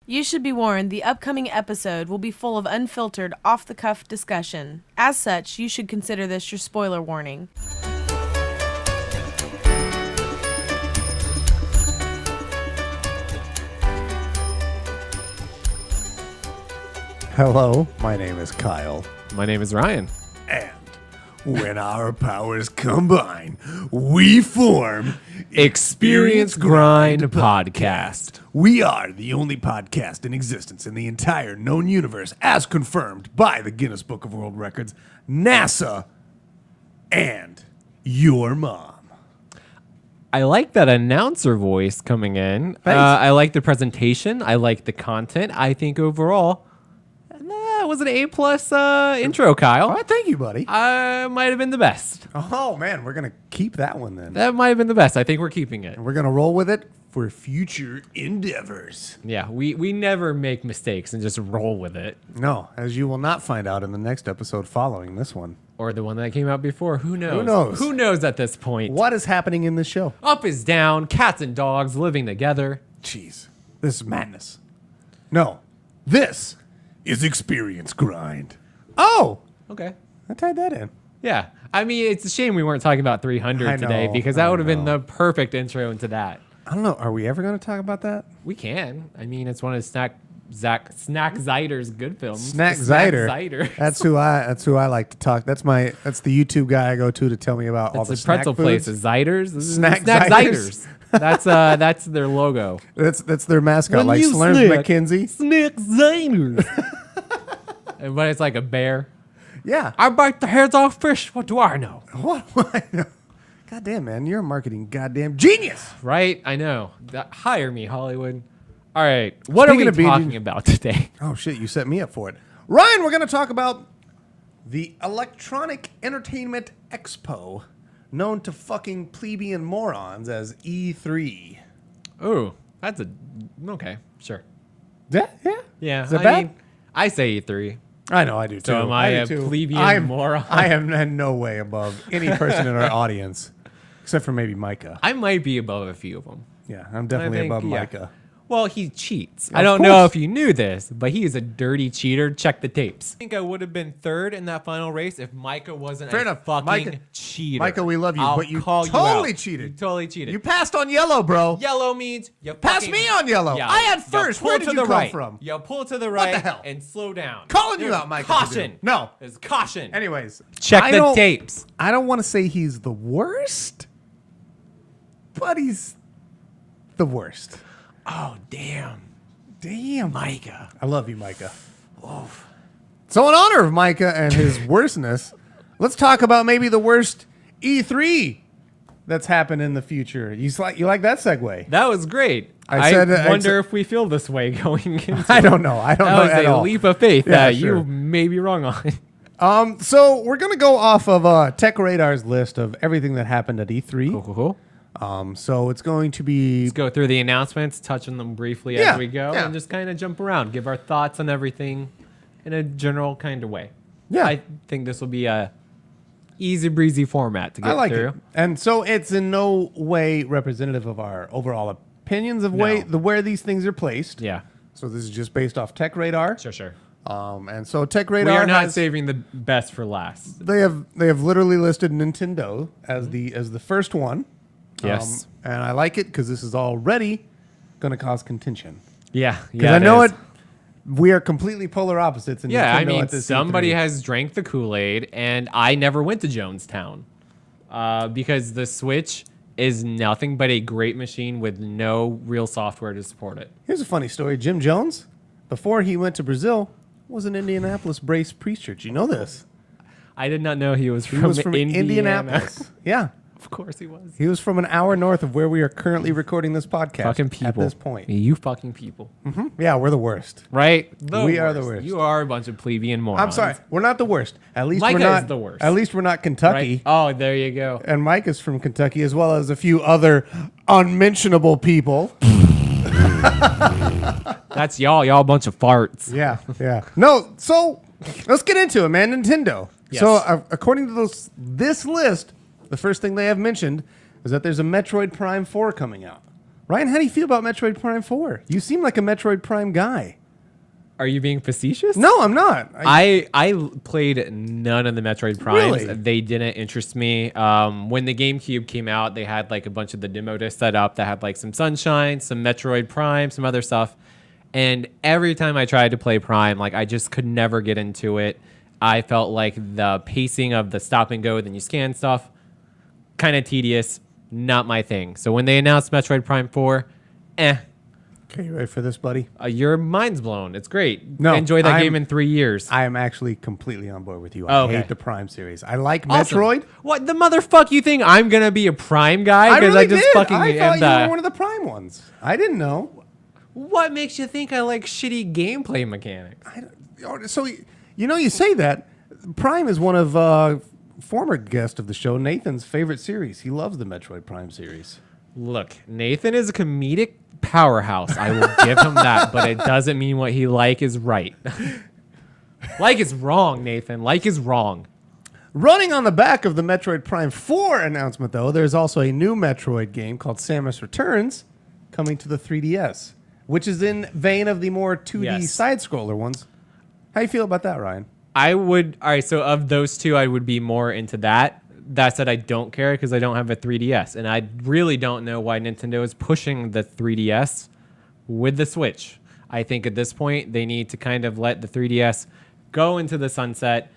You should be warned, the upcoming episode will be full of unfiltered, off-the-cuff discussion. As such, you should consider this your spoiler warning. Hello, my name is Kyle. My name is Ryan. And when our powers combine, we form Experience Grind Podcast. We are the only podcast in existence in the entire known universe, as confirmed by the Guinness Book of World Records, NASA, and your mom. I like that announcer voice coming in. Thanks. I like the presentation. I like the content. I think overall, that was an A-plus intro, Kyle. All right, thank you, buddy. Might have been the best. Oh, man, we're going to keep that one then. That might have been the best. I think we're keeping it. And we're going to roll with it for future endeavors. Yeah, we never make mistakes and just roll with it. No, as you will not find out in the next episode following this one. Or the one that came out before. Who knows? Who knows? Who knows at this point? What is happening in this show? Up is down, cats and dogs living together. Jeez, this is madness. No, this is Experience Grind. Oh, Okay. I tied that in. Yeah. I mean, it's a shame we weren't talking about 300 I today know, because that I would have been know. the perfect intro into that. I don't know. Are we ever going to talk about that? We can. I mean, it's one of Snack Zyder's good films. Snack The Zyder. Zyder. That's who I like to talk. That's the YouTube guy I go to tell me about all It's the a snack pretzel foods. places. Zyder's. This is Snack Zyder's. That's their logo. That's their mascot, When like you Slurms snack. McKenzie. Snack Zyder's. But it's like a bear. Yeah. I bite the heads off fish. What do I know? What? God damn, man, you're a marketing goddamn genius. Right? I know. Hire me, Hollywood. All right. What Speaking are of we being- talking about today? Oh shit, you set me up for it. Ryan, we're going to talk about the Electronic Entertainment Expo, known to fucking plebeian morons as E3. Oh, that's okay. Sure. Yeah. Yeah. Is that bad? I say E3. I know, I do too. So am I a do too. plebeian moron? I am in no way above any person in our audience, except for maybe Micah. I might be above a few of them. Yeah, I'm definitely I think, above yeah. Micah. Well, he cheats. Of I don't know course. if you knew this, but he is a dirty cheater. Check the tapes. I think I would have been third in that final race if Micah wasn't Fair a enough. fucking Micah- cheater. Micah, we love you, I'll but you call totally out. cheated. You totally cheated. You passed on yellow, bro. Yellow means you Pass fucking- me on yellow. Yeah, I had you first. pull Where to did you the come right. from? You pull to the What right the hell? and slow down. Calling you There's out, Micah. Caution. No. There's caution. Anyways, Check I the don't- tapes. I don't want to say he's the worst, but he's the worst. Oh, damn. Damn, Micah. I love you, Micah. So in honor of Micah and his worstness, let's talk about maybe the worst E3 that's happened in the future. You like that segue? That was great. I said- I wonder said- if we feel this way going into I don't know. I don't That know was at a all. leap of faith Yeah, that sure. you may be wrong on. So we're gonna go off of Tech Radar's list of everything that happened at E3. Cool. So it's going to be Let's go through the announcements, touch on them briefly Yeah, as we go, yeah. and just kind of jump around, give our thoughts on everything in a general kind of way. Yeah. I think this will be a easy breezy format to get I like through. it, and so it's in no way representative of our overall opinions of No. where these things are placed. Yeah, So this is just based off Tech Radar. sure. And so Tech We Radar are not has, saving the best for last. they have literally listed Nintendo as the first one. Yes. And I like it because this is already going to cause contention. Yeah, Because I know it. We are completely polar opposites. In Yeah, Nintendo I mean, at this somebody E3. has drank the Kool-Aid, and I never went to Jonestown because the Switch is nothing but a great machine with no real software to support it. Here's a funny story. Jim Jones, before he went to Brazil, was an Indianapolis-based preacher. Do you know this? I did not know he was He from, was from Indiana. Indianapolis. Yeah. Of course he was. He was from an hour north of where we are currently recording this podcast. Fucking people. At this point. You fucking people. Yeah, we're the worst. Right? We are the worst. You are a bunch of plebeian morons. I'm sorry. We're not the worst. At least Micah we're not is the worst. At least we're not Kentucky. Right? Oh, there you go. And Mike is from Kentucky, as well as a few other unmentionable people. That's y'all. Y'all a bunch of farts. Yeah. No, so let's get into it, man. Nintendo. Yes. So according to this list, the first thing they have mentioned is that there's a Metroid Prime 4 coming out. Ryan, how do you feel about Metroid Prime 4? You seem like a Metroid Prime guy. Are you being facetious? No, I'm not. I played none of the Metroid Primes. Really? They didn't interest me. When the GameCube came out, they had like a bunch of the demo discs set up that had like some Sunshine, some Metroid Prime, some other stuff. And every time I tried to play Prime, like I just could never get into it. I felt like the pacing of the stop and go, then you scan stuff, kind of tedious, not my thing. So when they announced Metroid Prime 4, Okay, you ready for this, buddy? your mind's blown. It's great. No, Enjoy that I'm- game in 3 years. I am actually completely on board with you. Oh, I okay. hate the Prime series. I like Awesome. Metroid. What the motherfuck you think I'm gonna be a Prime guy? I really just did. fucking I am thought you were one of the Prime ones. I didn't know. What makes you think I like shitty gameplay mechanics? So, you say that. Prime is one of former guest of the show, Nathan's favorite series. He loves the Metroid Prime series. Look, Nathan is a comedic powerhouse. I will give him that, but it doesn't mean what he like is right. Like is wrong, Nathan. Like is wrong. Running on the back of the Metroid Prime 4 announcement, though, there's also a new Metroid game called Samus Returns coming to the 3DS, which is in vein of the more 2D Yes. side-scroller ones. How you feel about that, Ryan? All right, so of those two, I would be more into that. That said, I don't care because I don't have a 3DS. And I really don't know why Nintendo is pushing the 3DS with the Switch. I think at this point, they need to kind of let the 3DS go into the sunset,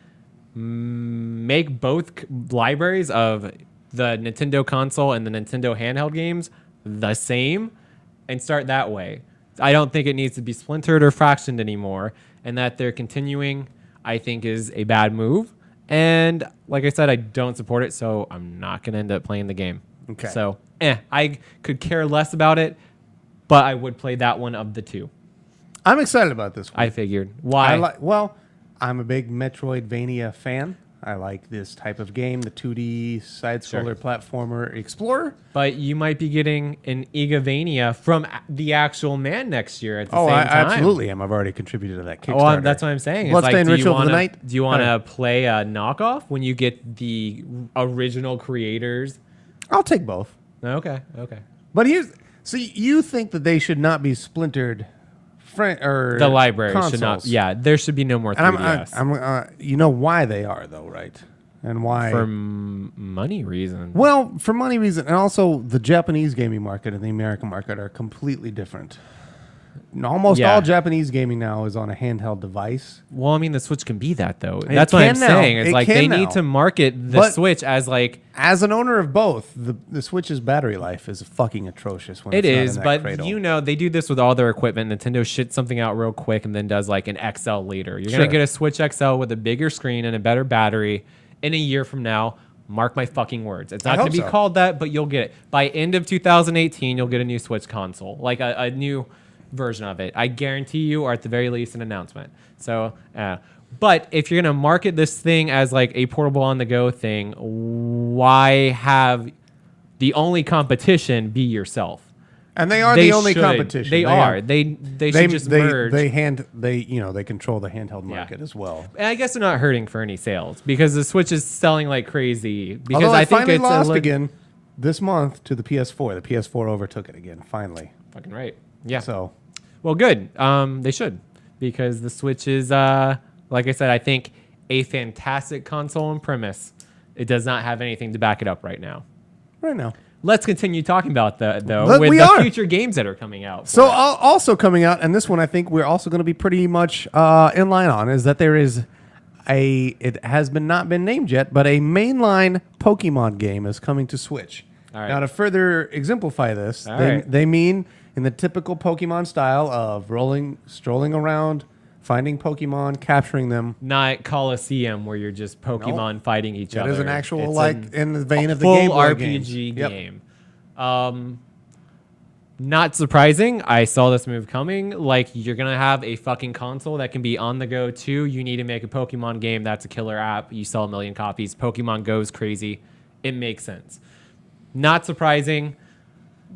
make both libraries of the Nintendo console and the Nintendo handheld games the same, and start that way. I don't think it needs to be splintered or fractioned anymore. And that they're continuing, I think, is a bad move. And like I said, I don't support it, so I'm not going to end up playing the game. Okay. So, I could care less about it, but I would play that one of the two. I'm excited about this one. I figured. Why? I'm a big Metroidvania fan. I like this type of game, the 2D side-scroller platformer explorer. But you might be getting an Igavania from the actual man next year at the same I time. absolutely am. I've already contributed to that Kickstarter. Well, that's what I'm saying. It's Bloodstained do you Ritual of the wanna- Night? Do you want All to play a knockoff when you get the original creators? I'll take both. Okay. But you think that they should not be splintered, or The library consoles. should not. Yeah, there should be no more 3DS. And you know why they are, though, right? And why? for money reasons. Well, for money reason, and also the Japanese gaming market and the American market are completely different. Almost Yeah. all Japanese gaming now is on a handheld device. Well, I mean, the Switch can be that though. That's what I'm can now. saying. It's It like can they now. need to market the But- Switch as like As an owner of both, the Switch's battery life is fucking atrocious. When it it's not is, in that but cradle. they do this with all their equipment. Nintendo shits something out real quick and then does like an XL later. You're Sure. gonna get a Switch XL with a bigger screen and a better battery in a year from now. Mark my fucking words. It's I not going hope to be so. called that, but you'll get it. By end of 2018, you'll get a new Switch console, like a new version of it. I guarantee you, or at the very least, an announcement. So, but if you're going to market this thing as like a portable on-the-go thing, why have the only competition be yourself? And they are They the only should. competition. They are. They should just merge. They control the handheld market as well. And I guess they're not hurting for any sales because the Switch is selling like crazy. Because Although I it think finally it's lost again this month to the PS4. The PS4 overtook it again, finally. Fucking right. Yeah. So Well, good. They should, because the Switch is, like I said, I think a fantastic console in premise. It does not have anything to back it up right now. right now. Let's continue talking about that, though, Look, with we the are. future games that are coming out. So also coming out, and this one I think we're also going to be pretty much in line on, is that there is it has not been named yet, but a mainline Pokemon game is coming to Switch. All right. Now to further exemplify this, All they, right. they mean in the typical Pokemon style of strolling around, finding Pokemon, capturing them. Not Coliseum, where you're just Pokemon fighting each That other. is an actual, It's like, in the vein of the full Game Boy RPG games. Yep. game. Not surprising. I saw this move coming. Like, you're going to have a fucking console that can be on the go too. You need to make a Pokemon game. That's a killer app. You sell 1 million copies. Pokemon goes crazy. It makes sense. Not surprising.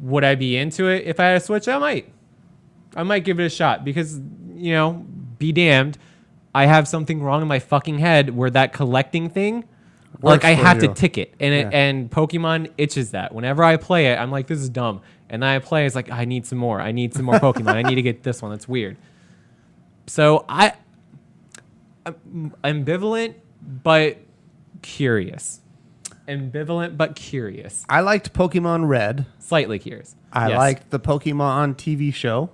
Would I be into it if I had a Switch? I might give it a shot because, be damned. I have something wrong in my fucking head where that collecting thing, Works I for have to you. tick it. And Pokemon itches that. Whenever I play it, I'm like, this is dumb. And then I play, it's like, I need some more. I need some more Pokemon. I need to get this one. That's weird. So I'm ambivalent, but curious. Ambivalent, but curious. I liked Pokemon Red. Slightly curious. I Yes. liked the Pokemon TV show.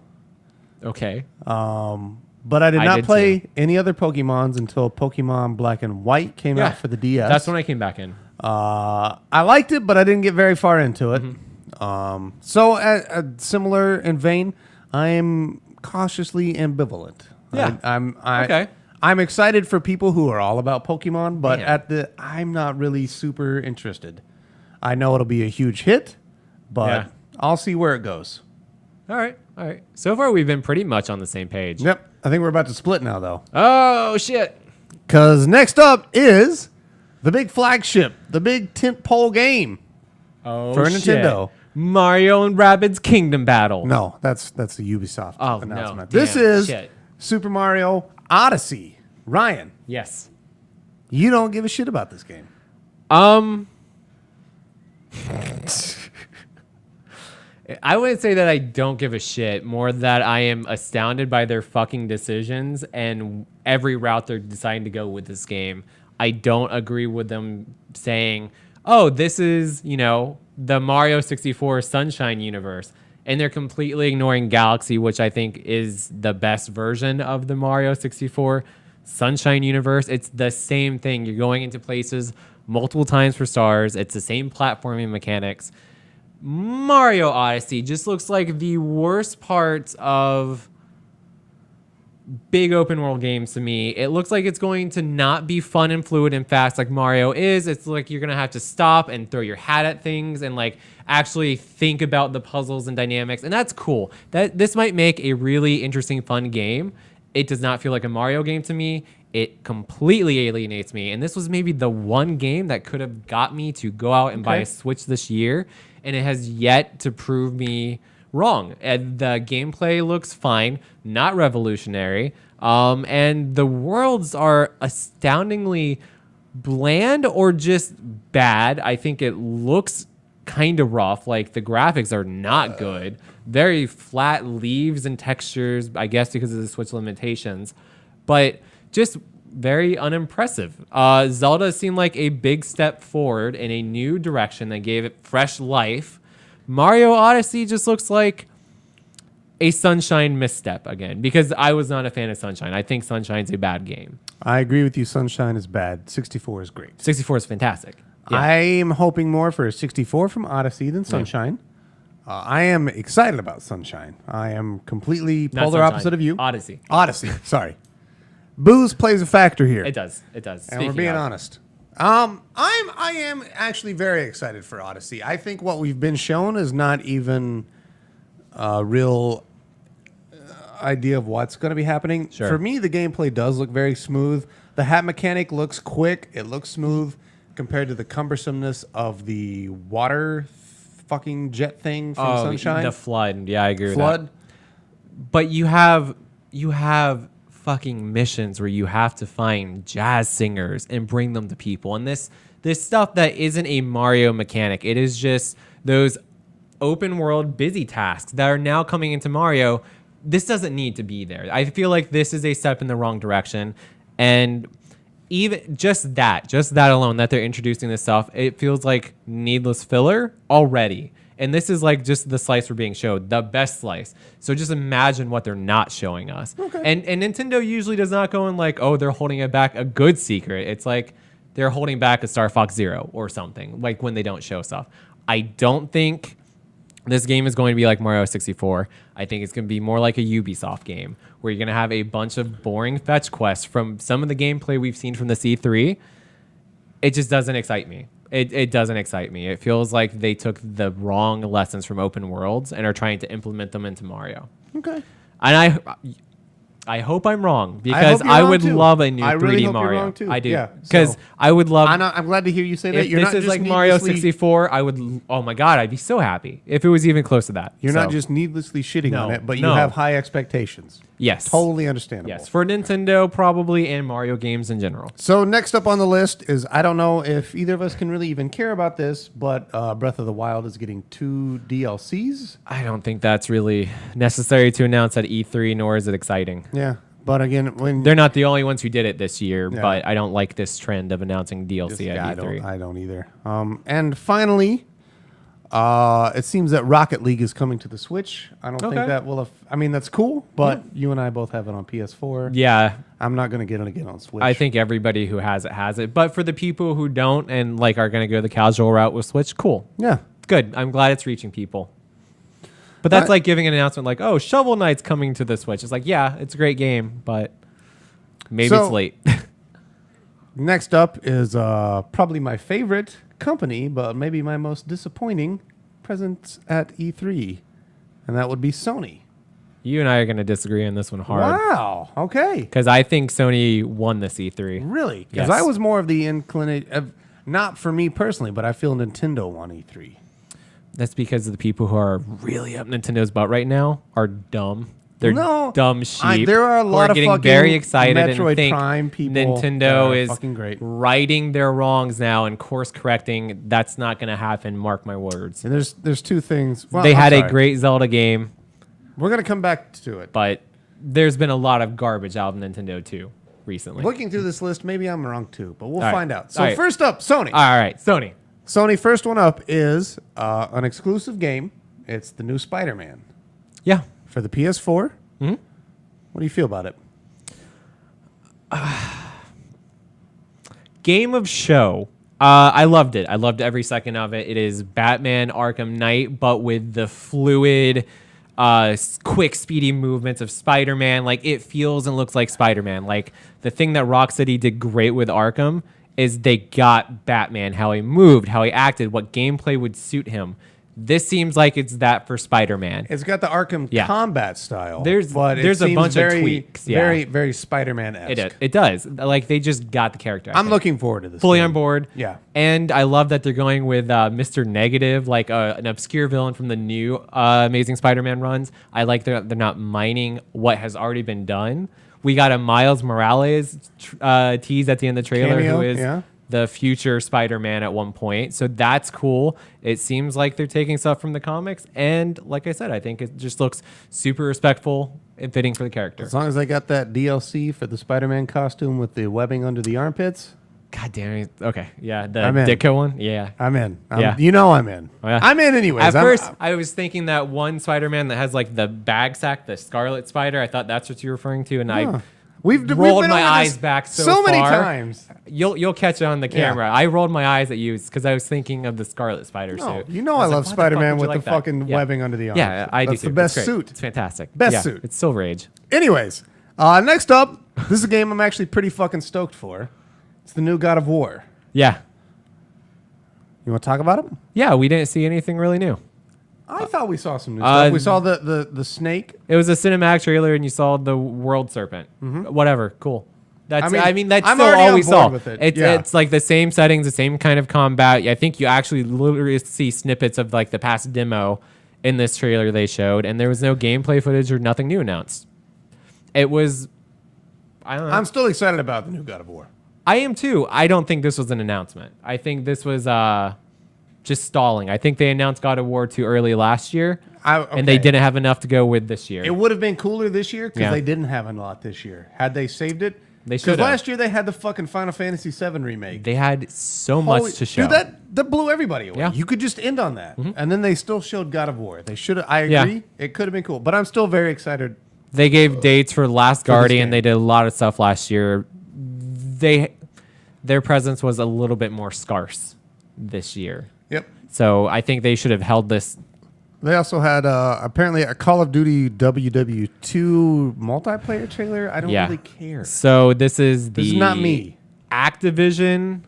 Okay. But I did I not did play too. any other Pokemons until Pokemon Black and White came Yeah. out for the DS. That's when I came back in. I liked it, but I didn't get very far into it. Mm-hmm. So, similar in vein, I am cautiously ambivalent. Yeah. Okay. I'm excited for people who are all about Pokemon, but Man. I'm not really super interested. I know it'll be a huge hit, but Yeah. I'll see where it goes. All right. So far, we've been pretty much on the same page. Yep. I think we're about to split now, though. Oh, shit. Because next up is the big flagship, the big tentpole game. Oh, For shit. Nintendo. Mario and Rabbids Kingdom Battle. No, that's the Ubisoft Oh, announcement. no. This Damn, is shit. Super Mario Odyssey. Ryan, Yes. you don't give a shit about this game. I wouldn't say that I don't give a shit, more that I am astounded by their fucking decisions and every route they're deciding to go with this game. I don't agree with them saying, oh, this is, the Mario 64 Sunshine universe. And they're completely ignoring Galaxy, which I think is the best version of the Mario 64 Sunshine universe. It's the same thing. You're going into places multiple times for stars. It's the same platforming mechanics. Mario Odyssey just looks like the worst parts of big open world games to me. It looks like it's going to not be fun and fluid and fast like Mario is. It's like you're going to have to stop and throw your hat at things and like actually think about the puzzles and dynamics. And that's cool. This might make a really interesting, fun game. It does not feel like a Mario game to me. It completely alienates me. And this was maybe the one game that could have got me to go out and buy a Switch this year. And it has yet to prove me wrong. And the gameplay looks fine, not revolutionary. And the worlds are astoundingly bland or just bad. I think it looks kind of rough. Like the graphics are not good. Very flat leaves and textures, I guess because of the Switch limitations. But just very unimpressive. Zelda seemed like a big step forward in a new direction that gave it fresh life. Mario Odyssey just looks like a Sunshine misstep again, because I was not a fan of Sunshine. I think Sunshine's a bad game. I agree with you. Sunshine is bad. 64 is great. 64 is fantastic. Yeah. I am hoping more for a 64 from Odyssey than Sunshine. I am excited about Sunshine. I am completely Not polar Sunshine. opposite of you. Odyssey. Odyssey. Sorry. Booze plays a factor here. It does. And we're Speaking being of. honest. I am actually very excited for Odyssey. I think what we've been shown is not even a real idea of what's going to be happening. Sure. For me, the gameplay does look very smooth. The hat mechanic looks quick. It looks smooth compared to the cumbersomeness of the water fucking jet thing from Sunshine. The flood. Yeah, I agree with Flood. that. But you have fucking missions where you have to find jazz singers and bring them to people. And this stuff that isn't a Mario mechanic. It is just those open world busy tasks that are now coming into Mario. This doesn't need to be there. I feel like this is a step in the wrong direction. And even just that alone, that they're introducing this stuff, it feels like needless filler already. And this is like just the slice we're being showed, the best slice. So just imagine what they're not showing us. Okay. And Nintendo usually does not go in like, oh, they're holding it back a good secret. It's like they're holding back a Star Fox Zero or something, like when they don't show stuff. I don't think this game is going to be like Mario 64. I think it's going to be more like a Ubisoft game where you're going to have a bunch of boring fetch quests from some of the gameplay we've seen from the C3. It just doesn't excite me. It doesn't excite me. It feels like they took the wrong lessons from open worlds and are trying to implement them into Mario. Okay. And I hope I'm wrong, because hope you're I wrong would too. love a new I 3D really hope you're Mario. wrong too. I do. Yeah, Because so- I would love... I'm glad to hear you say that. If You're this not is just like Mario needlessly- 64, I would... Oh my God, I'd be so happy if it was even close to that. You're not So, just needlessly shitting No, on it, but you no. have high expectations. Yes. Totally understandable. Yes, for Nintendo probably, and Mario games in general. So next up on the list is, I don't know if either of us can really even care about this, but Breath of the Wild is getting 2 DLCs. I don't think that's really necessary to announce at E3, nor is it exciting. Yeah, but again, when They're not the only ones who did it this year, Yeah. but I don't like this trend of announcing DLC yeah, at E3. I don't either. And finally, it seems that Rocket League is coming to the Switch. I don't Okay. think that will. I mean, that's cool, but you and I both have it on PS4. Yeah, I'm not going to get it again on Switch. I think everybody who has it. But for the people who don't and like are going to go the casual route with Switch, cool. Yeah. Good. I'm glad it's reaching people. But that's like giving an announcement like, oh, Shovel Knight's coming to the Switch. It's like, yeah, it's a great game, but maybe So- it's late. Next up is probably my favorite company, but maybe my most disappointing presence at E3, and that would be Sony. You and I are going to disagree on this one hard. Wow. Okay. Because I think Sony won this E3. Really? Because Yes. I was more of the inclination, not for me personally, but I feel Nintendo won E3. That's because the people who are really up Nintendo's butt right now are dumb. They're No, dumb sheep. there are a who lot of getting fucking very excited Metroid and think Prime people that Nintendo are is fucking great. righting their wrongs now and course correcting. That's not going to happen. Mark my words. And there's two things. Well, They I'm had a sorry. great Zelda game, We're gonna come back to it. but there's been a lot of garbage out of Nintendo too recently. Looking through this list, maybe I'm wrong too, but we'll All right. find out. So All right. first up, Sony. All right, Sony. Sony, first one up is an exclusive game. It's the new Spider-Man Yeah. for the PS4. Hmm? What do you feel about it? Game of show. I loved it. I loved every second of it. It is Batman Arkham Knight, but with the fluid, quick, speedy movements of Spider-Man. Like, it feels and looks like Spider-Man. Like, the thing that Rocksteady did great with Arkham is they got Batman, how he moved, how he acted, what gameplay would suit him. This seems like it's that for Spider-Man. It's got the Arkham Yeah. combat style. There's but it a seems bunch of very, tweaks, yeah. Very, very Spider-Man-esque. It does. Like, they just got the character. I I'm think. looking forward to this. Fully game. on board. Yeah. And I love that they're going with Mr. Negative, like an obscure villain from the new Amazing Spider-Man runs. I like they're not mining what has already been done. We got a Miles Morales tease at the end of the trailer, Cameo, who is yeah. the future Spider-Man at one point. So that's cool. It seems like they're taking stuff from the comics. And like I said, I think it just looks super respectful and fitting for the character. As long as they got that DLC for the Spider-Man costume with the webbing under the armpits, God damn it. Okay. Yeah. The I'm in. Ditko one. Yeah. I'm in. Yeah. You know I'm in. Oh, yeah. I'm in anyways. At I'm- first, I was thinking that one Spider-Man that has like the bag sack, the Scarlet Spider. I thought that's what you were referring to, and I we've rolled been my over eyes this back so many far. times. You'll catch it on the camera. I rolled my eyes at you because I was thinking of the Scarlet Spider No, suit. you know I was love like, why the fuck Spider-Man would you with like the that? fucking Yeah. webbing under the arms. Yeah, I do That's too. the best It's great. suit. It's fantastic. Best Yeah, suit. It's Silver Age. Anyways, next up, this is a game I'm actually pretty fucking stoked for. It's the new God of War. Yeah. You want to talk about it? Yeah, we didn't see anything really new. I thought we saw some new stuff. We saw the snake. It was a cinematic trailer, and you saw the World Serpent. Whatever, cool. That's. I mean, I mean, that's I'm still already all on we board saw. with it. It's Yeah. it's like the same settings, the same kind of combat. I think you actually literally see snippets of like the past demo in this trailer they showed, and there was no gameplay footage or nothing new announced. It was. I don't know. I'm still excited about the new God of War. I am too. I don't think this was an announcement. I think this was just stalling. I think they announced God of War too early last year, and they okay. didn't have enough to go with this year. It would have been cooler this year because Yeah. they didn't have a lot this year. Had they saved it, They 'cause should've. last year they had the fucking Final Fantasy VII remake. They had so Holy- much to show. Dude, that blew everybody away. Yeah. You could just end on that, and then they still showed God of War. They should have. I Yeah. agree. It could have been cool, but I'm still very excited. They gave dates for Last game. Guardian. They did a lot of stuff last year. Their presence was a little bit more scarce this year. Yep. So I think they should have held this. They also had apparently a Call of Duty WW2 multiplayer trailer. I don't Yeah. really care. So this is the This is not me. Activision.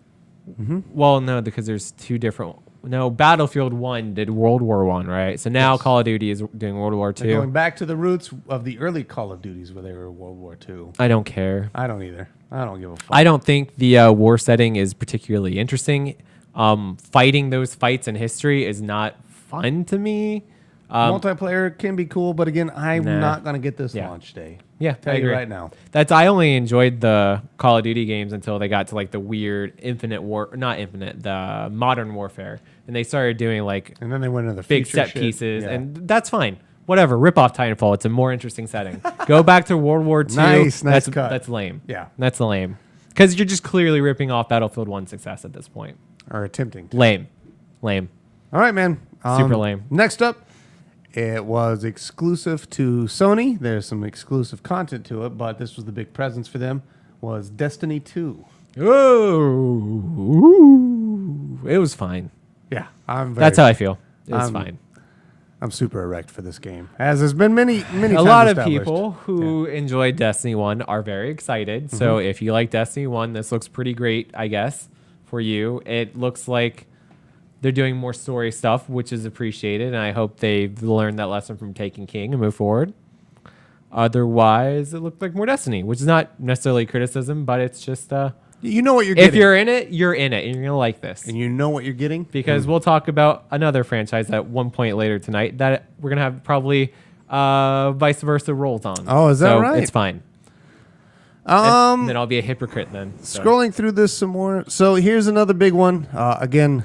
Well, no, because there's two different. No, Battlefield 1 did World War 1, right? So now Yes. Call of Duty is doing World War They're going 2. back to the roots of the early Call of Duties where they were World War II. I don't care. I don't either. I don't give a fuck. I don't think the war setting is particularly interesting. Fighting those fights in history is not fun to me. Multiplayer can be cool, but again, I'm Nah. not gonna get this Yeah. launch day. Yeah, Tell I you agree. right now. I only enjoyed the Call of Duty games until they got to like the weird the Modern Warfare, and they started doing like And then they went into the big future set shit. pieces, Yeah. and that's fine. Whatever, rip off Titanfall. It's a more interesting setting. Go back to World War II. Nice that's cut. That's lame. Yeah. That's lame. Because you're just clearly ripping off Battlefield 1 success at this point. Or attempting to. Lame. All right, man. Super lame. Next up, it was exclusive to Sony. There's some exclusive content to it, but this was the big presence for them. Was Destiny 2. Ooh, it was fine. Yeah, That's how I feel. It was I'm fine. I'm super erect for this game, as has been many A times lot of established. people who enjoyed Destiny 1 are very excited. So if you like Destiny 1, this looks pretty great, I guess, for you. It looks like they're doing more story stuff, which is appreciated. And I hope they've learned that lesson from Taken King and move forward. Otherwise, it looked like more Destiny, which is not necessarily criticism, but it's just You know what you're if getting. you're in it, you're in it, and you're going to like this. And you know what you're getting. Because we'll talk about another franchise at one point later tonight that we're going to have probably vice versa roles on. Oh, is that so right? It's fine. Then I'll be a hypocrite then. So. Scrolling through this some more. So here's another big one. Again,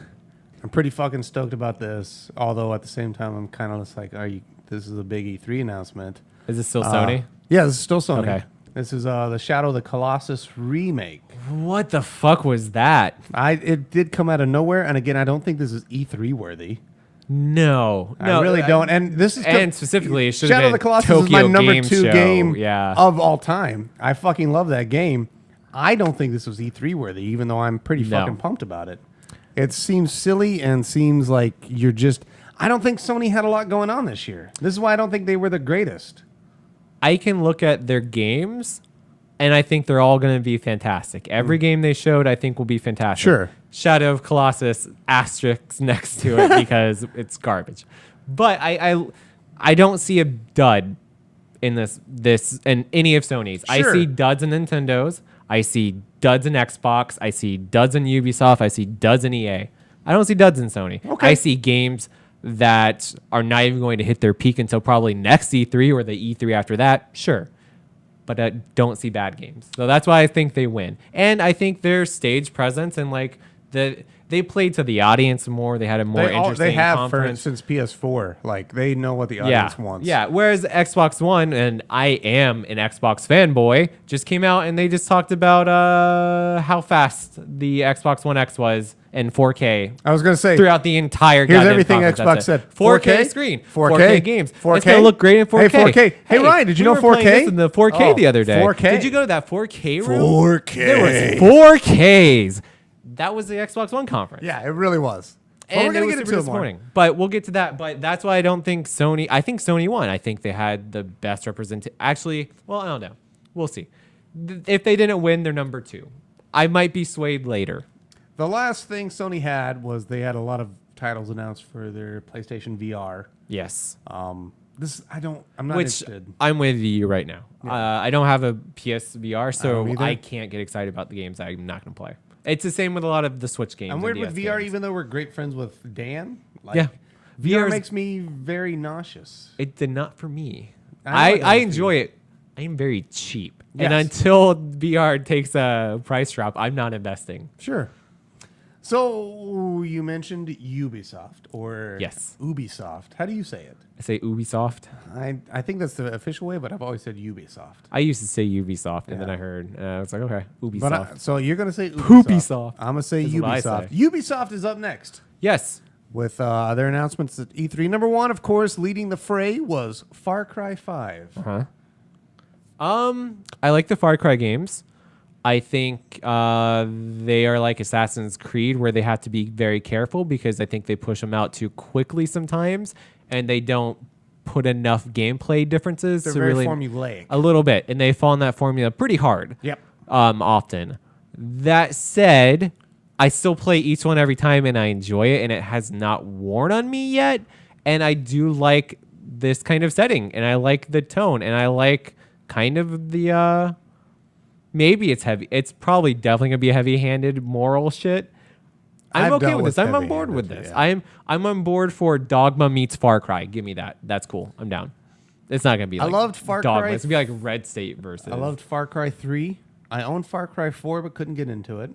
I'm pretty fucking stoked about this. Although at the same time, I'm kind of just like, this is a big E3 announcement. Is this still Sony? Yeah, this is still Sony. Okay. This is the Shadow of the Colossus remake. What the fuck was that? It did come out of nowhere, and again, I don't think this is E3 worthy. No. I really don't. And this is And specifically, it should Shadow have of the been Colossus Tokyo is my number Game 2 Show. game Yeah. of all time. I fucking love that game. I don't think this was E3 worthy, even though I'm pretty No. fucking pumped about it. It seems silly and seems like you're just. I don't think Sony had a lot going on this year. This is why I don't think they were the greatest. I can look at their games, and I think they're all going to be fantastic. Every game they showed, I think, will be fantastic. Sure. Shadow of Colossus asterisk next to it because it's garbage. But I don't see a dud in this in any of Sony's. Sure. I see duds in Nintendo's. I see duds in Xbox. I see duds in Ubisoft. I see duds in EA. I don't see duds in Sony. Okay. I see games that are not even going to hit their peak until probably next E3 or the E3 after that. Sure. But I don't see bad games. So that's why I think they win. And I think their stage presence and like they played to the audience more. They had a more interesting They have conference. since PS4. Like they know what the audience wants. Yeah. Whereas Xbox One, and I am an Xbox fanboy, just came out and they just talked about how fast the Xbox One X was in 4K I was gonna say throughout the entire. Here's goddamn everything conference. Xbox That's it. said. 4K screen, 4K 4K games. 4K. It's gonna look great in 4K. Hey, 4K. Hey, Ryan, did you know we were playing 4K? this in the 4K the other day. 4K. Did you go to that 4K room? 4K. There was 4Ks. That was the Xbox One conference. Yeah, it really was. But And we're gonna it was get into super it more. disappointing. But we'll get to that. But that's why I don't think Sony. I think Sony won. I think they had the best representation. Actually, well, I don't know. We'll see. If they didn't win, they're number 2. I might be swayed later. The last thing Sony had was they had a lot of titles announced for their PlayStation VR. Yes. I'm not Which interested. I'm with you right now. I don't have a PSVR, so don't either. I can't get excited about the games I'm not going to play. It's the same with a lot of the Switch games. I'm and weird with DS VR, games. even though we're great friends with Dan. Like, Yeah. VR VR 's makes me very nauseous. It did not for me. I know I it doesn't enjoy it. I am very cheap. Yes. And until VR takes a price drop, I'm not investing. Sure. So you mentioned Ubisoft or Yes. Ubisoft. How do you say it? I say Ubisoft. I think that's the official way, but I've always said Ubisoft. I used to say Ubisoft, and then Yeah. I heard, I was like, okay, Ubisoft. But so you're gonna say Ubisoft. Poopysoft I'm gonna say is what I Ubisoft. say. Ubisoft is up next Yes. with their announcements at E3. Number one, of course, leading the fray was Far Cry 5. Huh? I like the Far Cry games. I think they are like Assassin's Creed, where they have to be very careful because I think they push them out too quickly sometimes, and they don't put enough gameplay differences They're to very really formulaic. a little bit, and they fall in that formula pretty hard. Yep. Often. That said, I still play each one every time, and I enjoy it, and it has not worn on me yet. And I do like this kind of setting, and I like the tone, and I like kind of the maybe it's heavy. It's probably definitely gonna be heavy-handed moral shit. I'm I've okay dealt with this. I'm on heavy board with handed, this. yeah. I'm on board for Dogma meets Far Cry. Give me that. That's cool. I'm down. It's not gonna be. Like loved Far Dogma. Cry. It's gonna be like Red State versus. I loved Far Cry 3. I owned Far Cry 4, but couldn't get into it.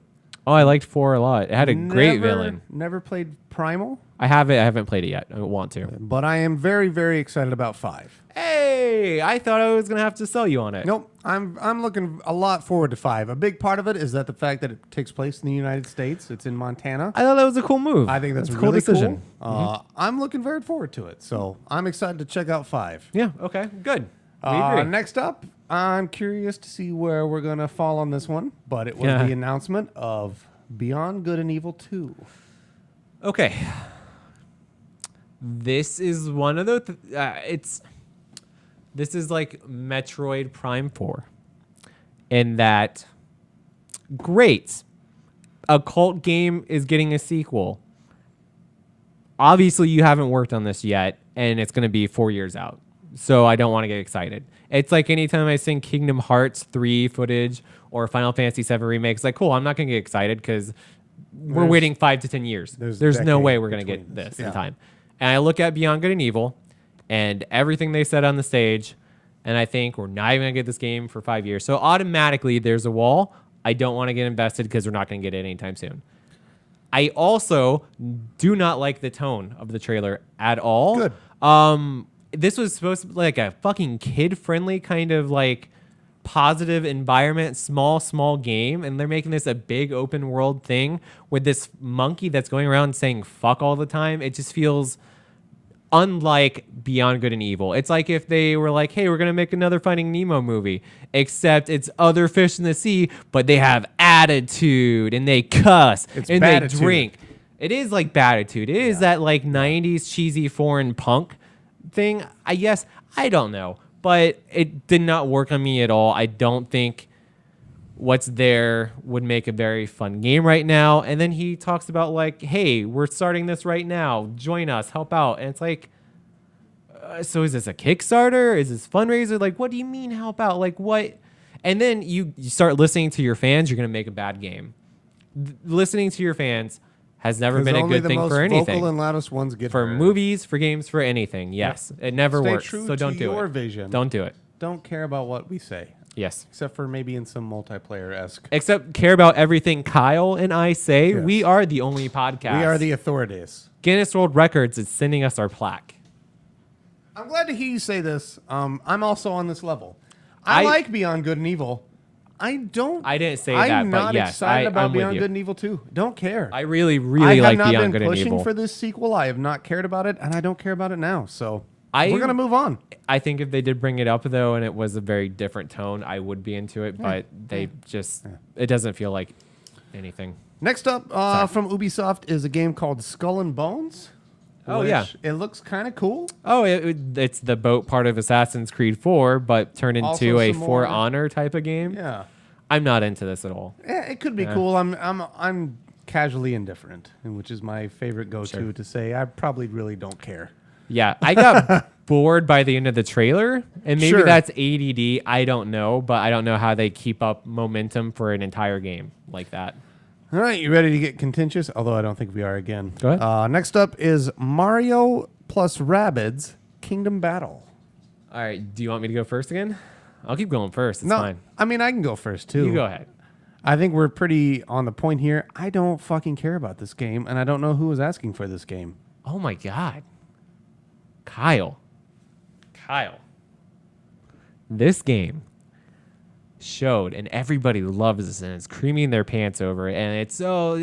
Oh, I liked 4 a lot. It had a great villain. Never played Primal, I have it. I haven't played it yet. I want to. but I am very, very excited about 5. Hey, I thought I was gonna have to sell you on it. Nope, I'm looking a lot forward to 5. A big part of it is that the fact that it takes place in the United States. It's in Montana. I thought that was a cool move. I think that's a a cool really decision. cool. I'm looking very forward to it. So I'm excited to check out 5. Yeah. Okay. Good. We agree. Next up, I'm curious to see where we're going to fall on this one, but it was Yeah. the announcement of Beyond Good and Evil 2. Okay. This is one of the. This is like Metroid Prime 4, in that, great, a cult game is getting a sequel. Obviously, you haven't worked on this yet, and it's going to be 4 years out. So I don't want to get excited. It's like anytime I sing Kingdom Hearts 3 footage or Final Fantasy 7 remake, it's like, cool, I'm not going to get excited because we're waiting 5 to 10 years. there's There's no decade way we're going to between get this. this Yeah. in time. And I look at Beyond Good and Evil and everything they said on the stage, and I think we're not even going to get this game for 5 years. So automatically there's a wall. I don't want to get invested because we're not going to get it anytime soon. I also do not like the tone of the trailer at all. Good. This was supposed to be like a fucking kid-friendly kind of like positive environment, small game, and they're making this a big open world thing with this monkey that's going around saying fuck all the time. It just feels unlike Beyond Good and Evil. It's like if they were like, hey, we're going to make another Finding Nemo movie, except it's other fish in the sea, but they have attitude and they cuss It's and they Batitude. drink. It is like Batitude. It is that like 90s cheesy foreign punk thing. I don't know, but it did not work on me at all. I don't think what's there would make a very fun game right now. And then he talks about like, hey, we're starting this right now. Join us, help out. And it's like, so is this a Kickstarter? Is this fundraiser? Like, what do you mean help out? Like what? And then you start listening to your fans, you're going to make a bad game. Listening to your fans has never been a only good the thing most for anything. vocal and loudest ones get For heard. movies, for games, for anything. Yes. It never Stay works. true So don't to do your it. vision. Don't do it. Don't care about what we say, Yes. except for maybe in some multiplayer-esque. Except care about everything Kyle and I say. Yes. We are the only podcast. We are the authorities. Guinness World Records is sending us our plaque. I'm glad to hear you say this. I'm also on this level. I like Beyond Good and Evil. I didn't say I'm that, but not yes, excited about I'm with Beyond you. Good and Evil 2. Don't care. I really, I really have like not Beyond been Good and pushing Evil. for this sequel. I have not cared about it, and I don't care about it now. So I- we're gonna move on. I think if they did bring it up though, and it was a very different tone, I would be into it. But they just, it doesn't feel like anything. Next up from Ubisoft is a game called Skull and Bones. Oh, which yeah. It looks kind of cool. Oh, it's the boat part of Assassin's Creed 4, but turned Also into a some For more- Honor type of game. Yeah. I'm not into this at all. Yeah, it could be cool. I'm casually indifferent, and which is my favorite go-to to say. I probably really don't care. Yeah, I got bored by the end of the trailer, and maybe Sure. that's ADD. I don't know, but I don't know how they keep up momentum for an entire game like that. All right, you ready to get contentious? Although I don't think we are again. Go ahead. Next up is Mario plus Rabbids Kingdom Battle. All right, do you want me to go first again? I'll keep going first. It's No, fine. I mean I can go first too. You go ahead. I think we're pretty on the point here. I don't fucking care about this game, and I don't know who was asking for this game. Oh my God. Kyle. This game showed, and everybody loves this, and it's creaming their pants over it, and it's so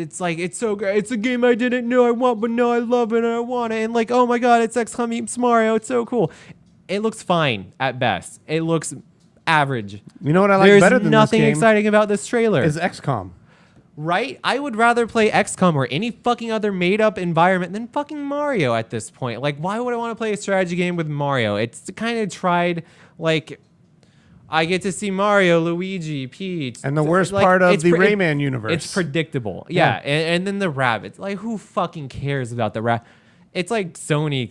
great. It's a game I didn't know I want, but now I love it and I want it. And like, oh my God, it's XCOM meets Mario. It's so cool. It looks fine at best. It looks average. You know what I like There's better than nothing this game exciting about this trailer. is XCOM. Right? I would rather play XCOM or any fucking other made-up environment than fucking Mario at this point. Like, why would I want to play a strategy game with Mario? It's kind of tried, like, I get to see Mario, Luigi, Peach. And the worst Like, part of it's the pre- Rayman universe. It's predictable. Yeah. And then the rabbits. Like, who fucking cares about the rabbit? It's like Sony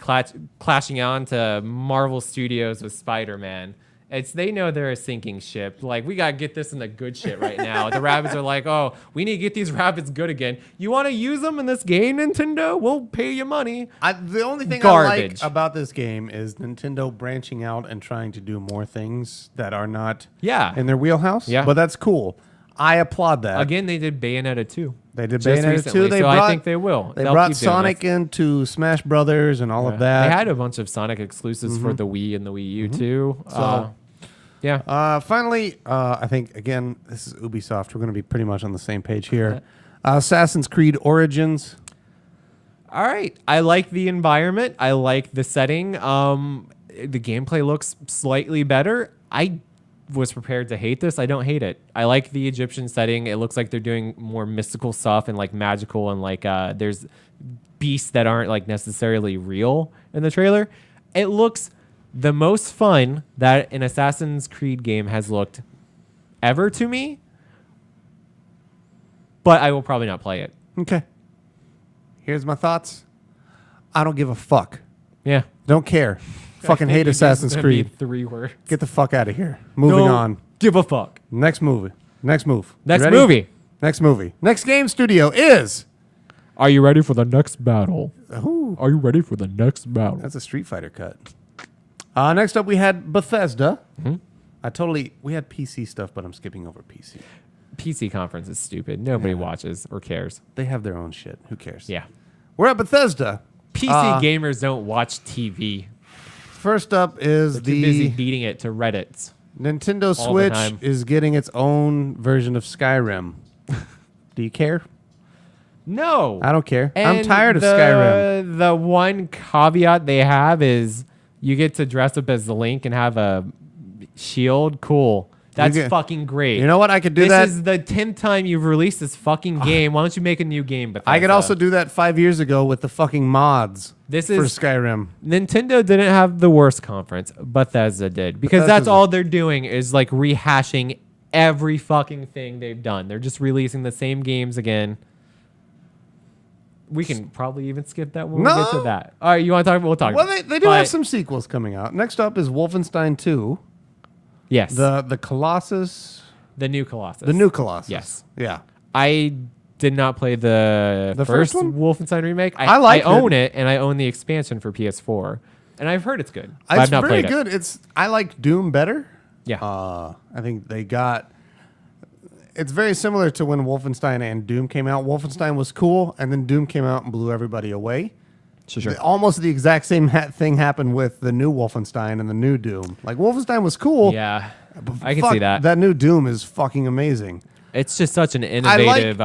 clashing on to Marvel Studios with Spider-Man. They know they're a sinking ship. Like, we gotta get this in the good shit right now. The rabbits are like, oh, we need to get these rabbits good again. You want to use them in this game, Nintendo? We'll pay you money. The only thing Garbage. I like about this game is Nintendo branching out and trying to do more things that are not in their wheelhouse. Yeah. But that's cool. I applaud that. Again, they did Bayonetta 2. They did just Bayonetta recently, 2. I think they will. They They'll brought keep doing Sonic this. into Smash Brothers and all of that. They had a bunch of Sonic exclusives for the Wii and the Wii U too. So- Yeah. Finally, I think, again, this is Ubisoft. We're going to be pretty much on the same page here. Assassin's Creed Origins. All right. I like the environment. I like the setting. The gameplay looks slightly better. I was prepared to hate this. I don't hate it. I like the Egyptian setting. It looks like they're doing more mystical stuff and like magical and like there's beasts that aren't like necessarily real in the trailer. It looks the most fun that an Assassin's Creed game has looked ever to me, but I will probably not play it. Okay. Here's my thoughts. I don't give a fuck. Yeah. Don't care. Fucking hate Assassin's Creed. 3 words. Get the fuck out of here. Moving Don't on. Give a fuck. Next movie. Next move. You Next ready? movie. Next movie. Next game studio is. Are you ready for the next battle? Ooh, Are you ready for the next battle? that's a Street Fighter cut. Next up, we had Bethesda. We had PC stuff, but I'm skipping over PC. PC conference is stupid. Nobody watches or cares. They have their own shit. Who cares? Yeah. We're at Bethesda. PC gamers don't watch TV. First up is They're too busy the beating it to Reddits. Nintendo the Switch time. is getting its own version of Skyrim. Do you care? No. I don't care. I'm And tired of Skyrim. The one caveat they have is you get to dress up as the Link and have a shield. Cool. That's get- fucking great. You know what? I could do this that. is the 10th time you've released this fucking game. Why don't you make a new game? Bethesda? I could also do that 5 years ago with the fucking mods This for is Skyrim. Nintendo didn't have the worst conference. Bethesda did because that's Bethesda's- all they're doing is like rehashing every fucking thing they've done. They're just releasing the same games again. We can probably even skip that when we get to No. that. All right, you want to talk? We'll talk. Well, about it. they do But have some sequels coming out. Next up is Wolfenstein 2. Yes, The Colossus. the new Colossus. The new Colossus. Yes. Yeah. I did not play the first first one? Wolfenstein remake. I liked I own it, and I own the expansion for PS4, and I've heard it's good. But It's I've not very played good. I like Doom better. it. Yeah. I think they got. It's very similar to when Wolfenstein and Doom came out. Wolfenstein was cool, and then Doom came out and blew everybody away. Sure. Almost the exact same thing happened with the new Wolfenstein and the new Doom. Like Wolfenstein was cool. Yeah, I can Fuck, see that. That new Doom is fucking amazing. It's just such an innovative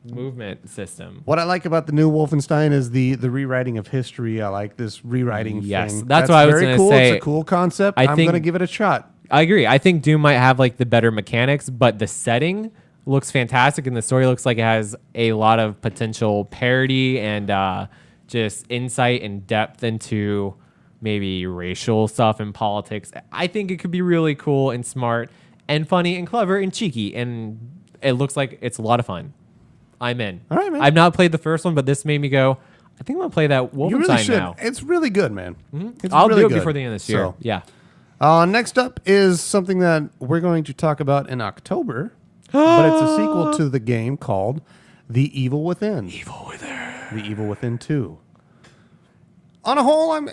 movement system. What I like about the new Wolfenstein is the rewriting of history. I like this rewriting Yes, thing. that's what I was very gonna cool. say. It's a cool concept. I I'm think- going to give it a shot. I agree. I think Doom might have like the better mechanics, but the setting looks fantastic, and the story looks like it has a lot of potential parody and just insight and depth into maybe racial stuff and politics. I think it could be really cool and smart and funny and clever and cheeky, and it looks like it's a lot of fun. I'm in. All right, man. I've not played the first one, but this made me go, I think I'm going to play that Wolfenstein You really should. now. It's really good, man. It's I'll really do it good. before the end of this year. So, Yeah. Next up is something that we're going to talk about in October, but it's a sequel to the game called The Evil Within. Evil Within. The Evil Within 2. On a whole, I'm,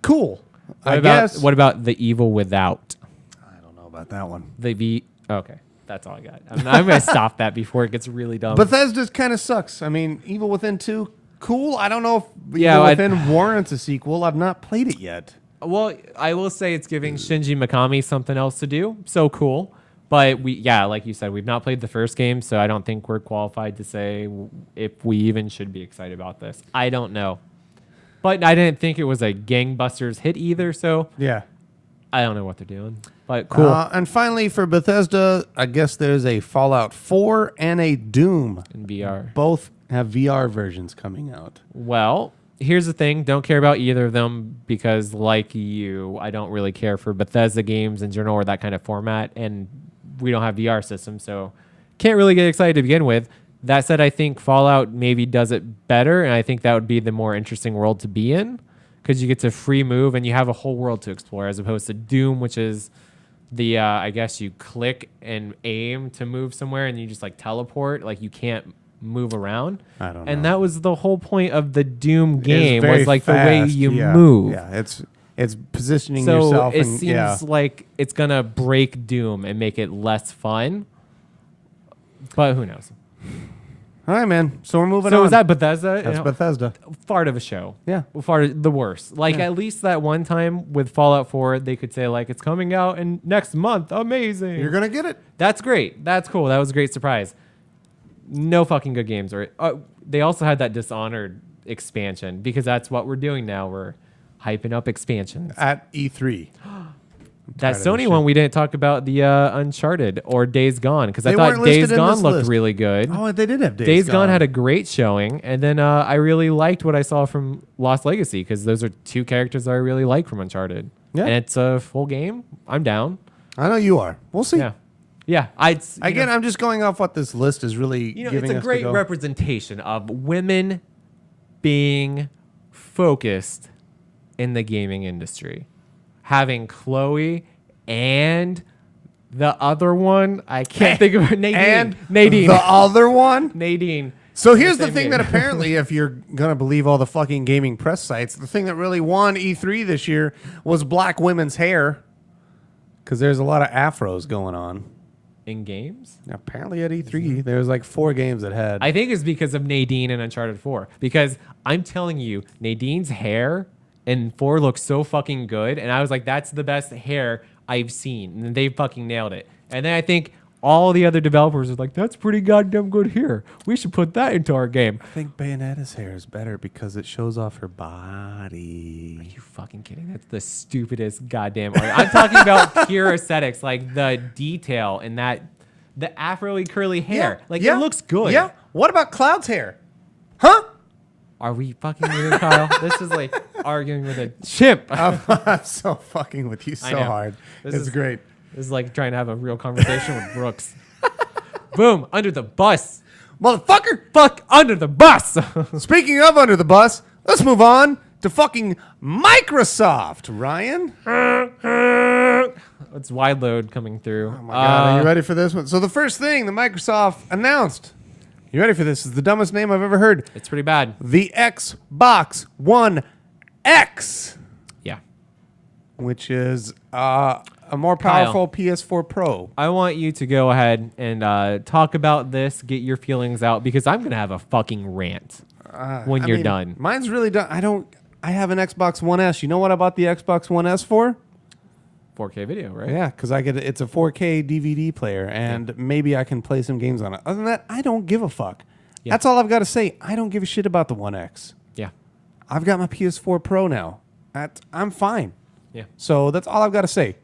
cool. I guess. What about The Evil Without? I don't know about that one. Okay, that's all I got. I'm going to stop that before it gets really dumb. Bethesda kind of sucks. I mean, Evil Within 2, cool. I don't know if Yeah, Evil I'd- Within warrants a sequel. I've not played it yet. Well, I will say it's giving Shinji Mikami something else to do. So cool. But like you said, we've not played the first game, so I don't think we're qualified to say if we even should be excited about this. I don't know. But I didn't think it was a gangbusters hit either, so Yeah. I don't know what they're doing. But cool. And finally, for Bethesda, I guess there's a Fallout 4 and a Doom. in VR. Both have VR versions coming out. Well, here's the thing. Don't care about either of them because, like you, I don't really care for Bethesda games in general or that kind of format. And we don't have VR systems, so can't really get excited to begin with. That said, I think Fallout maybe does it better, and I think that would be the more interesting world to be in. because you get to free move and you have a whole world to explore, as opposed to Doom, which is the I guess you click and aim to move somewhere and you just like teleport, like you can't move around. I don't And know. that was the whole point of the Doom It's game, very was like the way fast. you Yeah. move. Yeah, it's positioning So yourself. it and, seems like it's gonna break Doom and make it less fun, but who knows? All right, man. So we're moving on. So is that Bethesda? That's Bethesda. Fart of a show. Yeah. Fart of the worst. Like Yeah. at least that one time with Fallout 4, they could say like it's coming out in next month. Amazing. You're gonna get it. That's great. That's cool. That was a great surprise. No fucking good games. Or they also had that Dishonored expansion, because that's what we're doing now. We're hyping up expansions. At E3. That tired of this Sony shit. one, we didn't talk about the Uncharted or Days Gone, because I They thought weren't listed Days in Gone this looked list. really good. Oh, they did have Days Gone had a great showing, and then I really liked what I saw from Lost Legacy, because those are two characters that I really like from Uncharted. Yeah. And it's a full game. I'm down. I know you are. We'll see. Yeah. Yeah. Again, I'm just going off what this list is really giving it's a us great to go. representation of women being focused in the gaming industry. Having Chloe and the other one, I can't think of her. Nadine. And Nadine. the other one. Nadine. So here's the Same thing game. that apparently, if you're gonna believe all the fucking gaming press sites, the thing that really won E3 this year was black women's hair, because there's a lot of afros going on. In games? Apparently at E3, there was like 4 games that had. I think it's because of Nadine and Uncharted 4. Because I'm telling you, Nadine's hair in 4 looks so fucking good. And I was like, that's the best hair I've seen. And they fucking nailed it. And then I think all the other developers are like, that's pretty goddamn good hair. We should put that into our game. I think Bayonetta's hair is better because it shows off her body. Are you fucking kidding? That's the stupidest goddamn art. I'm talking about pure aesthetics, like the detail and that, the afro-y curly hair. Like, it looks good. Yeah. What about Cloud's hair? Huh? Are we fucking weird, Kyle? This is like arguing with a chimp. I'm so fucking with you I so know. hard. This It's is- great. This is like trying to have a real conversation with Brooks. Boom, under the bus. Motherfucker! Fuck under the bus. Speaking of under the bus, let's move on to fucking Microsoft, Ryan. It's wide load coming through. Oh my God, are you ready for this one? So the first thing that Microsoft announced, you ready for this? Is the dumbest name I've ever heard. It's pretty bad. The Xbox One X, Yeah. which is a more powerful PS4 Pro. I want you to go ahead and talk about this, get your feelings out, because I'm going to have a fucking rant when I you're mean, done. Mine's really done. I have an Xbox One S. You know what I bought the Xbox One S for? 4K video, right? Yeah, because it's a 4K DVD player, and maybe I can play some games on it. Other than that, I don't give a fuck. Yeah. That's all I've got to say. I don't give a shit about the One X. Yeah. I've got my PS4 Pro now. I'm fine. Yeah. So that's all I've got to say.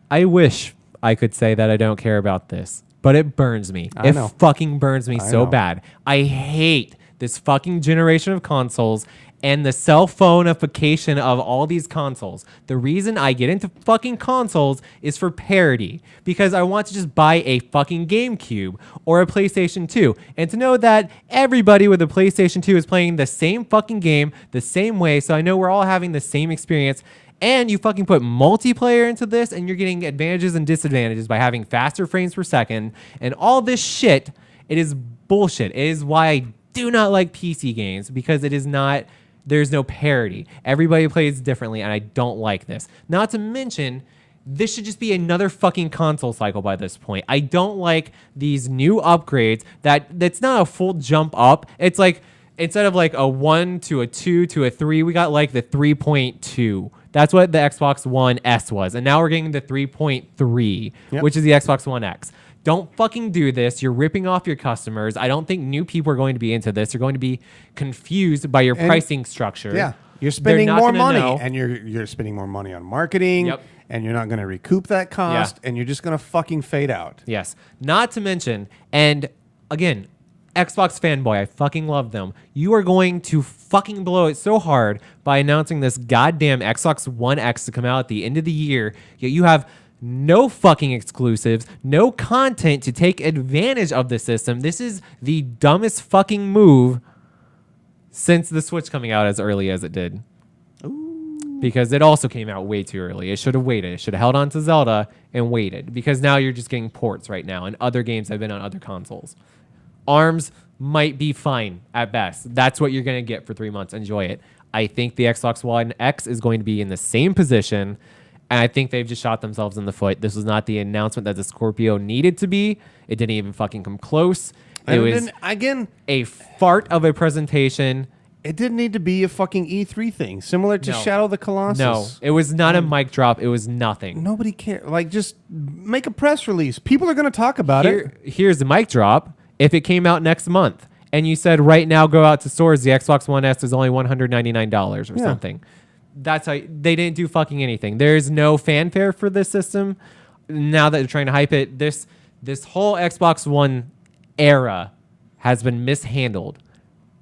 I wish I could say that I don't care about this, but it burns me. I It know. fucking burns me so know. bad. I hate this fucking generation of consoles and the cell phoneification of all these consoles. The reason I get into fucking consoles is for parity, because I want to just buy a fucking GameCube or a PlayStation 2 and to know that everybody with a PlayStation 2 is playing the same fucking game the same way, so I know we're all having the same experience. And you fucking put multiplayer into this, and you're getting advantages and disadvantages by having faster frames per second and all this shit. It is bullshit. It is why I do not like PC games, because it is not, there's no parity. Everybody plays differently, and I don't like this. Not to mention, this should just be another fucking console cycle by this point. I don't like these new upgrades that's not a full jump up. It's like, instead of like a 1 to a 2 to a 3, we got like the 3.2. That's what the Xbox One S was. And now we're getting the 3.3, Yep. which is the Xbox One X. Don't fucking do this. You're ripping off your customers. I don't think new people are going to be into this. They're going to be confused by your pricing structure. Yeah. You're They're spending not more gonna money, know. and you're spending more money on marketing, Yep. and you're not going to recoup that cost, and you're just going to fucking fade out. Yes. Not to mention, and again, Xbox fanboy, I fucking love them. You are going to fucking blow it so hard by announcing this goddamn Xbox One X to come out at the end of the year, yet you have no fucking exclusives, no content to take advantage of the system. This is the dumbest fucking move since the Switch coming out as early as it did. Because it also came out way too early. It should have waited. It should have held on to Zelda and waited. Because now you're just getting ports right now, and other games have been on other consoles. ARMS might be fine at best. That's what you're going to get for 3 months. Enjoy it. I think the Xbox One X is going to be in the same position, and I think they've just shot themselves in the foot. This was not the announcement that the Scorpio needed to be. It didn't even fucking come close. It was again a fart of a presentation. It didn't need to be a fucking E3 thing, similar to No. Shadow of the Colossus. No, it was not a mic drop. It was nothing. Nobody cares. Like, just make a press release. People are going to talk about it. Here's the mic drop. If it came out next month and you said right now go out to stores, the Xbox One S is only $199 or something. That's how they didn't do fucking anything. There's no fanfare for this system. Now that they're trying to hype it, this whole Xbox One era has been mishandled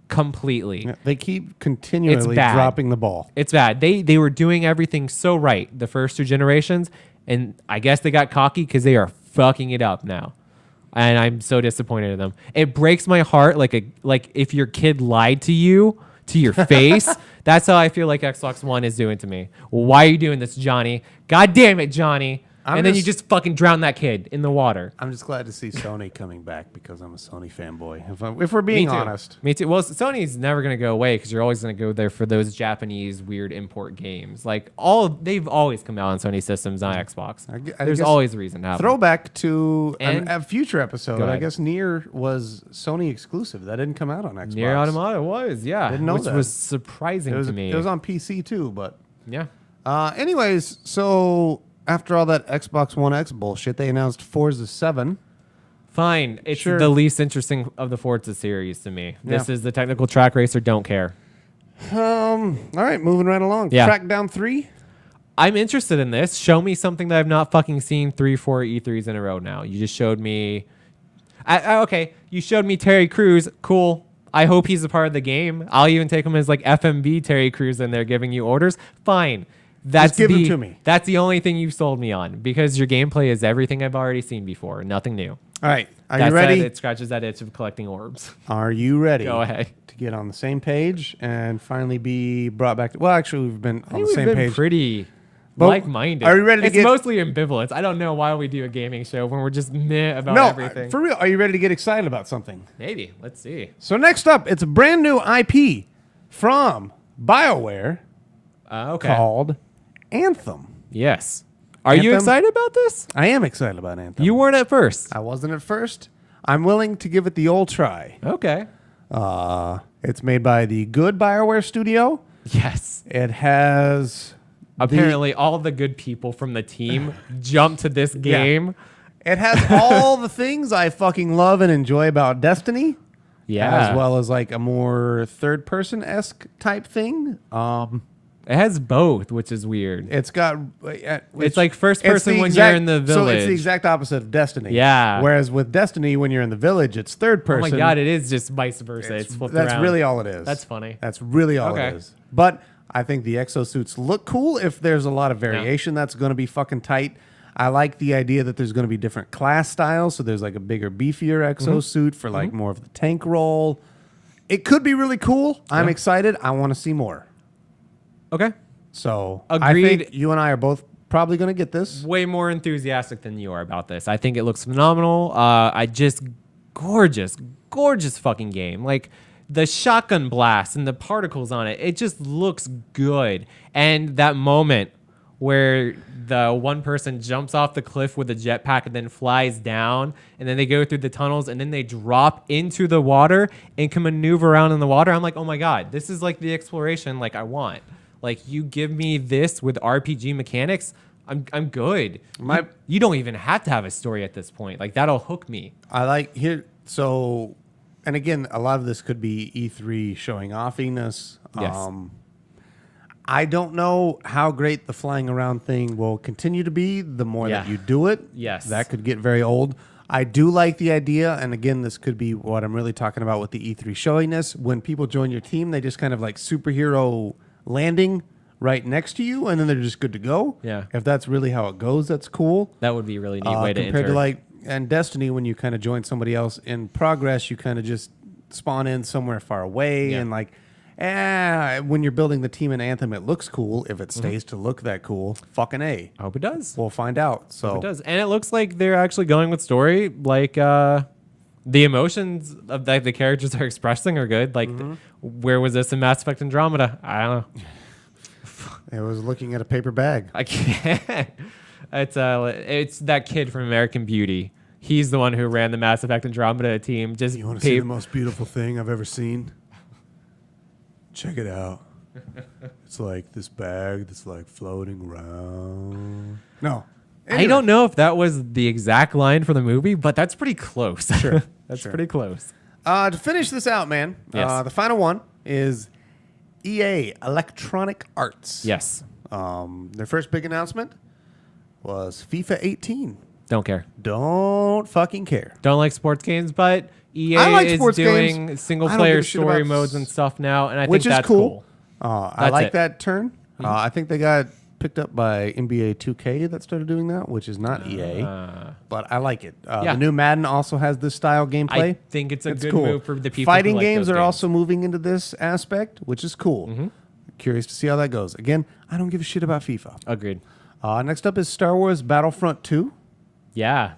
completely. Yeah, they keep continually dropping the ball. It's bad. They were doing everything so right the first 2 generations, and I guess they got cocky because they are fucking it up now. And I'm so disappointed in them. It breaks my heart like if your kid lied to you to your face. That's how I feel like Xbox One is doing to me. Why are you doing this, Johnny? God damn it, Johnny. Then you just fucking drown that kid in the water. I'm just glad to see Sony coming back because I'm a Sony fanboy. If we're being honest. Me too. Well, Sony's never going to go away because you're always going to go there for those Japanese weird import games. Like they've always come out on Sony systems, not Xbox. There's always a reason to have them. Throwback to a future Go episode. ahead. I guess Nier was Sony exclusive. That didn't come out on Xbox. Nier Automata was, yeah. Didn't know which that. was surprising to me. It was on PC too, but yeah. anyways, so after all that Xbox One X bullshit, they announced Forza 7. Fine. It's Sure. the least interesting of the Forza series to me. This Yeah. is the technical track racer. Don't care. All right, moving right along. Yeah. Crackdown 3. I'm interested in this. Show me something that I've not fucking seen 3-4 E3s in a row now. You just showed me... okay, you showed me Terry Crews. Cool. I hope he's a part of the game. I'll even take him as like FMV Terry Crews in there giving you orders. Fine. That's Just give him to me. That's the only thing you've sold me on because your gameplay is everything I've already seen before. Nothing new. All right, are That you ready? said, it scratches that itch of collecting orbs. Are you ready? Go ahead. To get on the same page and finally be brought back to... Well, actually, we've been on the We've same been page. pretty But like-minded. are you ready to it's get- mostly ambivalence. I don't know why we do a gaming show when we're just meh about No, everything. for real. Are you ready to get excited about something? Maybe. Let's see. So next up, it's a brand new IP from BioWare Okay. called Anthem. Yes. Are you Anthem? excited about this? I am excited about Anthem. You weren't at first. I wasn't at first. I'm willing to give it the old try. Okay. It's made by the good BioWare studio. Yes. It has Apparently, all the good people from the team jumped to this game. It has all the things I fucking love and enjoy about Destiny. Yeah. As well as like a more third person esque type thing. It has both, which is weird. It's got. It's like first it's person the when exact- you're in the So it's village. the exact opposite of Destiny. Yeah. Whereas with Destiny, when you're in the village, it's third Oh person. my god, it is just vice versa. It's flipped That's around. really all it is. That's funny. That's really all Okay. it is. But I think the exosuits look cool. If there's a lot of variation, that's going to be fucking tight. I like the idea that there's going to be different class styles. So there's like a bigger, beefier exosuit for like more of the tank role. It could be really cool. I'm excited. I want to see more. Okay. So Agreed. I think you and I are both probably going to get this. Way more enthusiastic than you are about this. I think it looks phenomenal. Gorgeous fucking game. Like the shotgun blast and the particles on it, it just looks good. And that moment where the one person jumps off the cliff with a jetpack and then flies down, and then they go through the tunnels and then they drop into the water and can maneuver around in the water. I'm like, oh my God, this is like the exploration like I want. Like you give me this with RPG mechanics, I'm good. You don't even have to have a story at this point. Like that'll hook me. I like here. So, and again, a lot of this could be E3 showing offiness. Yes. I don't know how great the flying around thing will continue to be the more that Yeah. you do it. Yes. That could get very old. I do like the idea, and again, this could be what I'm really talking about with the E3 showiness. When people join your team, they just kind of like superhero landing right next to you, and then they're just good to go. Yeah. If that's really how it goes, that's cool. That would be a really neat way to Compared enter. to like and Destiny, when you kind of join somebody else in progress, you kind of just spawn in somewhere far away, Yeah. and like When you're building the team in Anthem, it looks cool. If it stays to look that cool, fucking A. I hope it does. We'll find out. So It does. And it looks like they're actually going with story. Like, the emotions of that the characters are expressing are good. Like, where was this in Mass Effect Andromeda? I don't know. it was looking at a paper bag. I can't. It's that kid from American Beauty. He's the one who ran the Mass Effect Andromeda team. Just You want to see the most beautiful thing I've ever seen? Check it out. It's like this bag that's like floating around. No. I don't know if that was the exact line for the movie, but that's pretty close. Sure. That's Sure. pretty close. To finish this out, man, Yes. the final one is EA, Electronic Arts. Yes. Their first big announcement was FIFA 18. Don't care. Don't fucking care. Don't like sports games, but EA I like is sports doing games. single I don't player give a shit story about modes and stuff now, and I Which think is that's cool. cool. I That's like it. that turn. I think they got picked up by NBA 2K that started doing that, which is not EA. But I like it. Yeah. The new Madden also has this style gameplay. I think it's a good cool. move for the people. Fighting who like games those are also moving into this aspect, which is cool. Mm-hmm. Curious to see how that goes. Again, I don't give a shit about FIFA. Agreed. Next up is Star Wars Battlefront 2. Yeah.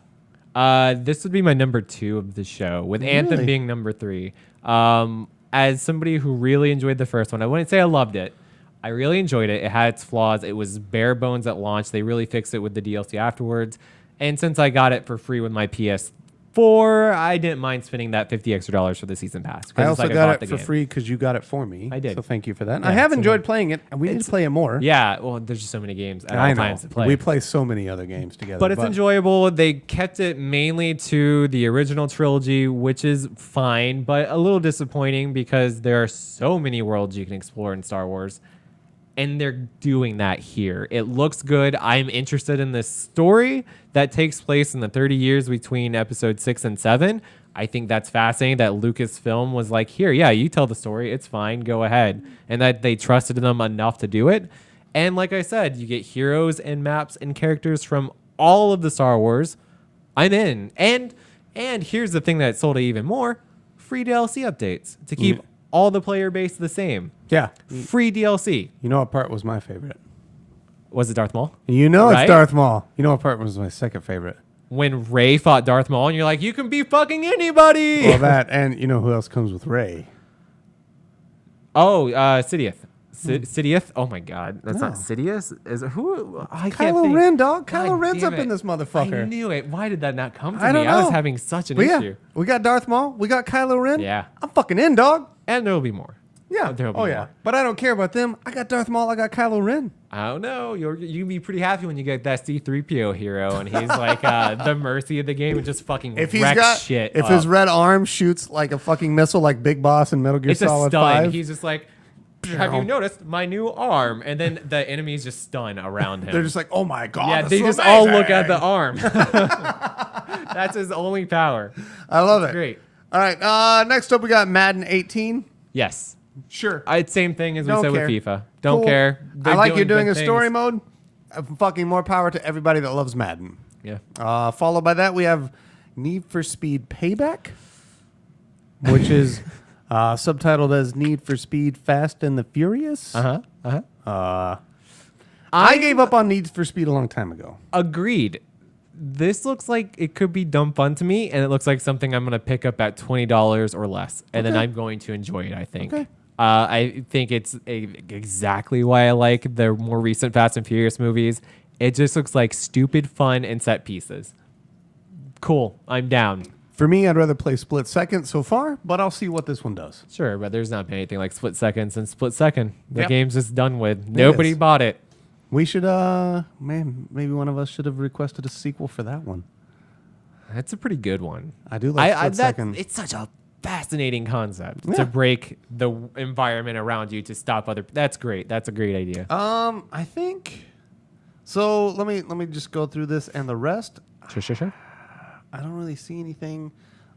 This would be my number 2 of the show, with Anthem Really? being number 3. As somebody who really enjoyed the first one, I wouldn't say I loved it. I really enjoyed it. It had its flaws. It was bare bones at launch. They really fixed it with the DLC afterwards. And since I got it for free with my PS4, I didn't mind spending that $50 extra for the season pass. 'cause I it's also like got bought it the for game. free because you got it for me. I did. So thank you for that. And Yeah, I have so enjoyed playing it, and we need to play it more. Yeah, well, there's just so many games at I all know. times to play. We play so many other games together. But it's enjoyable. They kept it mainly to the original trilogy, which is fine, but a little disappointing because there are so many worlds you can explore in Star Wars. And they're doing that here. It looks good. I'm interested in this story that takes place in the 30 years between episode 6 and 7. I think that's fascinating that Lucasfilm was like, here, yeah, you tell the story. It's fine. Go ahead. And that they trusted them enough to do it. And like I said, you get heroes and maps and characters from all of the Star Wars. I'm in. And here's the thing that sold it even more. Free DLC updates to keep all the player base the same. Yeah. Free DLC. You know what part was my favorite? Was it Darth Maul? You know Right? it's Darth Maul. You know what part was my second favorite? When Rey fought Darth Maul, and you're like, you can be fucking anybody. Well, that, and you know who else comes with Rey? Oh, Sidious. Sidious? Oh my God, that's not Sidious. Is it who? I can't Kylo think. Ren, dog. God Kylo Ren's damn up in it. this motherfucker. I knew it. Why did that not come to I me? don't I was know. having such an But yeah, issue. we got Darth Maul. We got Kylo Ren. Yeah. I'm fucking in, dog. And there will be more. Yeah. There'll be Oh, yeah. more. But I don't care about them. I got Darth Maul. I got Kylo Ren. I don't know. You can be pretty happy when you get that C-3PO hero, and he's like the mercy of the game and just fucking If he's wrecks got, shit. if up. his red arm shoots like a fucking missile, like Big Boss in Metal Gear It's a Solid stun. 5, He's just like, have you noticed my new arm? And then the enemies just stun around him. they're just like, oh my god. yeah, this they is just all look amazing. at the arm. That's his only power. I love it. Great. All right. Next up, we got Madden 18. Yes. Sure. Same thing as we Don't said care. with FIFA. Don't Cool. care. I like you're doing good a story things. mode. Fucking more power to everybody that loves Madden. Yeah. Followed by that, we have Need for Speed Payback, which is subtitled as Need for Speed Fast and the Furious. I gave up on Need for Speed a long time ago. Agreed. This looks like it could be dumb fun to me, and it looks like something I'm going to pick up at $20 or less, and then Okay. I'm going to enjoy it, I think. Okay. I think it's exactly why I like the more recent Fast and Furious movies. It just looks like stupid fun and set pieces. Cool. I'm down. For me, I'd rather play Split Second so far, but I'll see what this one does. Sure, but there's not been anything like Split Second since Split Second. The Yep. game's just done with. Nobody is. bought it. We should, maybe one of us should have requested a sequel for that one. That's a pretty good one. I do like Split Second. It's such a fascinating concept Yeah. to break the environment around you to stop other. That's great. That's a great idea. I think. So let me just go through this and the rest. Sure. I don't really see anything.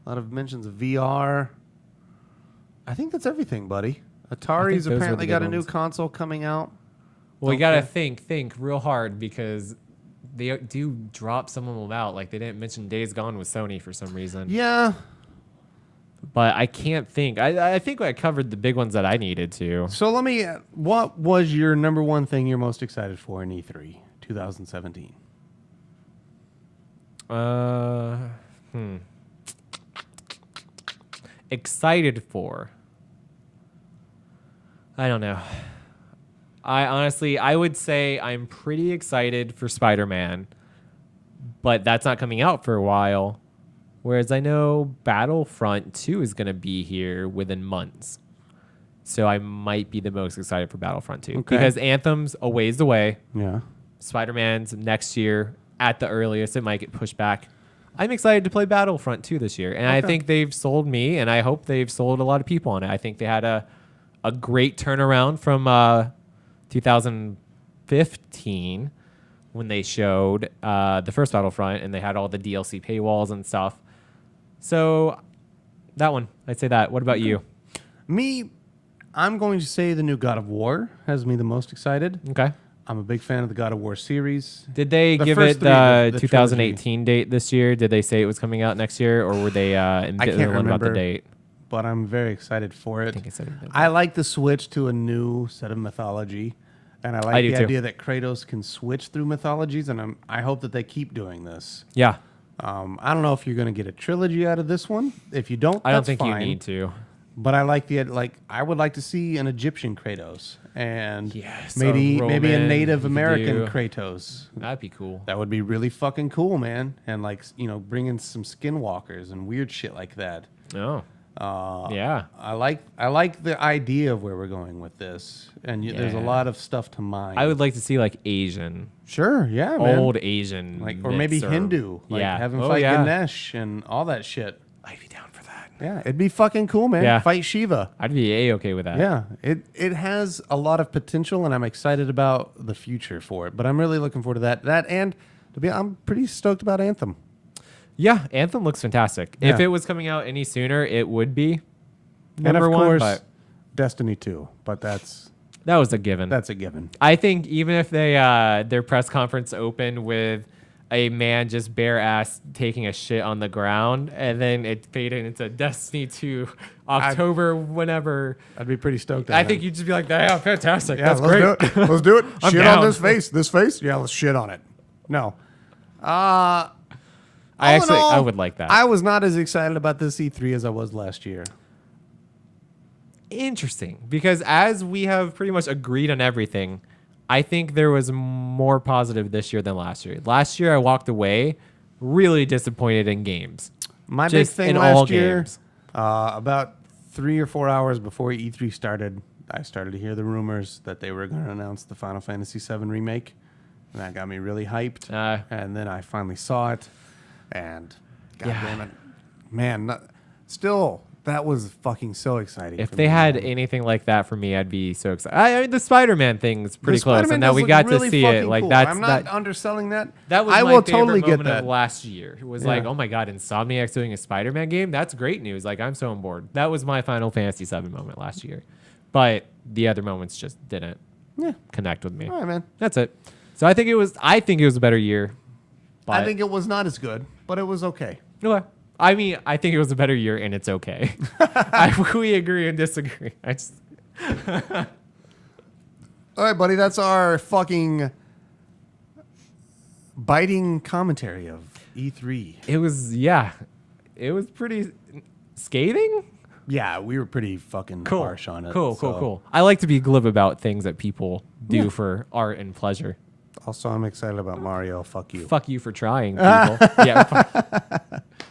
A lot of mentions of VR. I think that's everything, buddy. Atari's those were apparently the got good a new ones. console coming out. Well, you gotta Okay. think real hard because they do drop some of them out. Like they didn't mention Days Gone with Sony for some reason. Yeah. But I can't think. I think I covered the big ones that I needed to. So let me. What was your number one thing you're most excited for in E3 2017? Excited for. I don't know. I would say I'm pretty excited for Spider-Man, but that's not coming out for a while. Whereas I know Battlefront 2 is going to be here within months. So I might be the most excited for Battlefront 2. Okay. Because Anthem's a ways away. Yeah. Spider-Man's next year at the earliest. It might get pushed back. I'm excited to play Battlefront 2 this year. And I think they've sold me, and I hope they've sold a lot of people on it. I think they had a great turnaround from 2015 when they showed the first Battlefront, and they had all the DLC paywalls and stuff. So that one, I'd say that. What about you? Me, I'm going to say the new God of War has me the most excited. Okay. I'm a big fan of the God of War series. Did they The give first it three, the the 2018 date this year? Did they say it was coming out next year, or were they can't about the remember. date? But I'm very excited for it. I think I said it. I like the switch to a new set of mythology, and I like I do the too. idea that Kratos can switch through mythologies, and I hope that they keep doing this. Yeah. I don't know if you're going to get a trilogy out of this one. If you don't, I don't that's think fine. you need to. But I like I would like to see an Egyptian Kratos and Yes, maybe a a Roman, Native you could American do. Kratos. That'd be cool. That would be really fucking cool, man. And bring in some skinwalkers and weird shit like that. Oh. Yeah. I like the idea of where we're going with this, and there's a Yeah. lot of stuff to mine. I would like to see like Asian, sure, yeah, man. old Asian, or maybe mix Hindu, yeah, have him Oh, fight yeah. Ganesh and all that shit. I'd be down for that. Yeah, it'd be fucking cool, man. Yeah. Fight Shiva. I'd be okay with that. Yeah, it has a lot of potential, and I'm excited about the future for it. But I'm really looking forward to that. And I'm pretty stoked about Anthem. Yeah, Anthem looks fantastic. Yeah. If it was coming out any sooner, it would be And number of one. course, But Destiny 2. But that's that was a given. a given. I think even if they their press conference opened with a man just bare ass taking a shit on the ground, and then it faded into Destiny 2 October whenever. I'd be pretty stoked. I think you'd just be like, "Yeah, fantastic. Yeah, That's let's great." do it. Let's do it. I'm Shit down. on this face. This face? Yeah, let's shit on it. No. I All in all, I would like that. I was not as excited about this E3 as I was last year. Interesting, because as we have pretty much agreed on everything, I think there was more positive this year than last year. Last year, I walked away really disappointed in games. My Just big thing in all last year, games. about 3 or 4 hours before E3 started, I started to hear the rumors that they were going to announce the Final Fantasy VII remake, and that got me really hyped. And then I finally saw it, and God damn it, man, still. That was fucking so exciting. If for they me, had man. anything like that for me, I'd be so excited. I mean, the Spider-Man thing's pretty The close, Spider-Man and now does we look got really to see it. fucking Like cool. that's I'm not that. underselling that. That was I my will favorite totally get moment that. of last year. It was Yeah. like, oh my god, Insomniac's doing a Spider-Man game. That's great news. Like I'm so on board. That was my Final Fantasy VII moment last year, but the other moments just didn't connect with me. All right, man. That's it. So I think it was a better year. But I think it was not as good, but it was okay. okay. I mean, I think it was a better year, and it's okay. We agree and disagree. All right, buddy. That's our fucking biting commentary of E3. It was pretty scathing. Yeah, we were pretty fucking harsh on it. Cool. I like to be glib about things that people do for art and pleasure. Also, I'm excited about Mario. Fuck you. Fuck you for trying, people.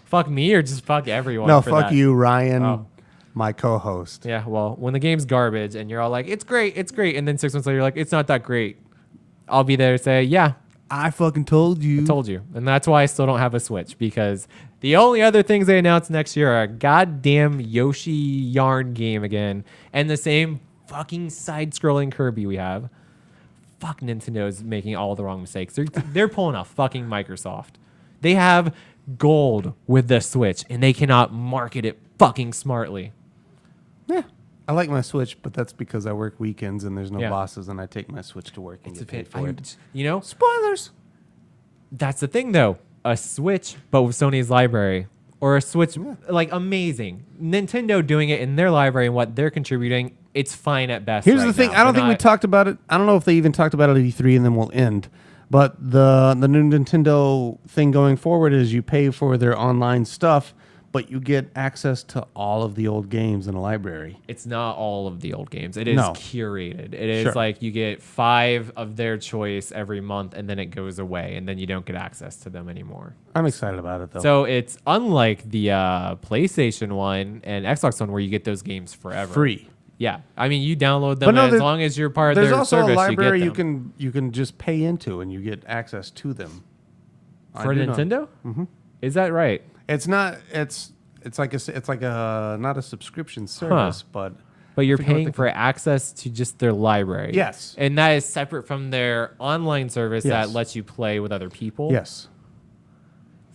Fuck me or just fuck everyone. No, for fuck that. you, Ryan, Oh. my co-host. Yeah, well, when the game's garbage and you're all like, it's great, and then 6 months later you're like, it's not that great. I'll be there to say, yeah, I fucking told you. I told you. And that's why I still don't have a Switch, because the only other things they announced next year are a goddamn Yoshi Yarn game again and the same fucking side-scrolling Kirby we have. Fuck, Nintendo's making all the wrong mistakes. They're pulling a fucking Microsoft. They have gold with the Switch, and they cannot market it fucking smartly. Yeah. I like my Switch, but that's because I work weekends and there's no Yeah. bosses, and I take my Switch to work and get paid for it. You know, Spoilers. that's the thing, though. A Switch, but with Sony's library, or a Switch, like amazing. Nintendo doing it in their library and what they're contributing, it's fine at best. Here's right the thing. now. I don't They're think we not- talked about it. I don't know if they even talked about it at E3 and then we'll end. But the new Nintendo thing going forward is you pay for their online stuff, but you get access to all of the old games in a library. It's not all of the old games. It is No. curated. It is Sure. like you get 5 of their choice every month, and then it goes away, and then you don't get access to them anymore. I'm excited about it, though. So it's unlike the PlayStation one and Xbox one, where you get those games forever. free. Yeah, I mean you download them, But no, and as there- long as you're part of There's their also service, a library you you get them. can just pay into and you get access to them. I For do know. Nintendo. Mm-hmm. Is that right? It's not. It's like a not a subscription service, but But you're forget what paying they for access to just their library. Yes. And that is separate from their online service Yes. that lets you play with other people. yes.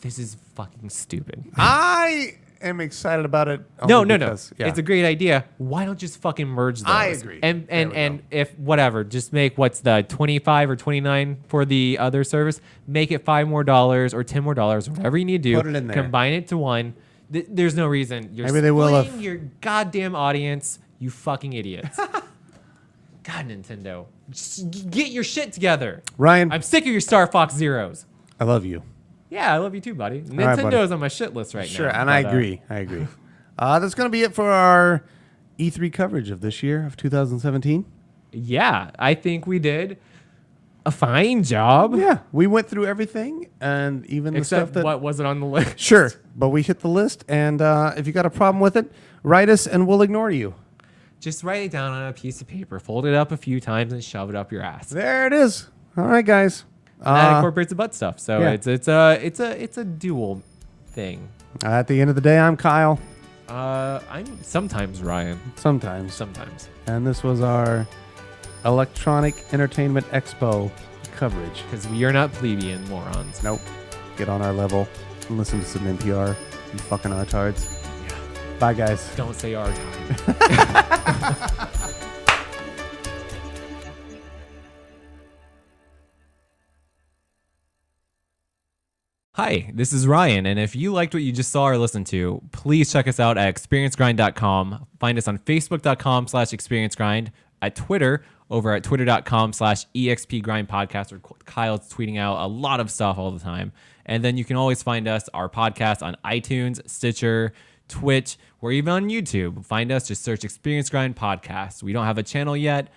This is fucking stupid. I am excited about it. No. only because- yeah. It's a great idea. Why don't just fucking merge those? I agree. And There we and go. if whatever, just make what's the 25 or 29 for the other service. Make it $5 more or $10 more, whatever you need to do. Put it in there. Combine it to one. There's no reason you're Maybe they will splitting if- your goddamn audience. You fucking idiots. God, Nintendo, just get your shit together. Ryan, I'm sick of your Star Fox Zeros. I love you. Yeah, I love you too, buddy. right, buddy. Nintendo's on my shit list right Sure, now. and I but, agree. I agree. That's going to be it for our E3 coverage of this year of 2017. Yeah, I think we did a fine job. Yeah, we went through everything, and even the Except stuff that. what wasn't on the list. Sure, but we hit the list, and if you got a problem with it, write us, and we'll ignore you. Just write it down on a piece of paper, fold it up a few times, and shove it up your ass. There it is. All right, guys. And that incorporates the butt stuff. So yeah. it's a dual thing. At the end of the day, I'm Kyle. I'm sometimes Ryan. Sometimes. Sometimes. And this was our Electronic Entertainment Expo coverage. Because we are not plebeian morons. Nope. Get on our level and listen to some NPR. You fucking retards. Yeah. Bye, guys. Don't say our time. Hi, this is Ryan, and if you liked what you just saw or listened to, please check us out at experiencegrind.com. Find us on facebook.com/experiencegrind, at Twitter over at twitter.com/expgrindpodcast, or Kyle's tweeting out a lot of stuff all the time. And then you can always find us, our podcast, on iTunes, Stitcher, Twitch. We're even on YouTube. Find us, just search Experience Grind Podcast. We don't have a channel yet.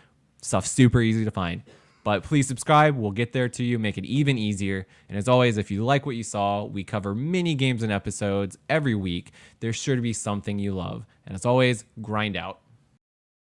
Stuff's super easy to find. But please subscribe. We'll get there to you, make it even easier. And as always, if you like what you saw, we cover mini games and episodes every week. There's sure to be something you love. And as always, grind out.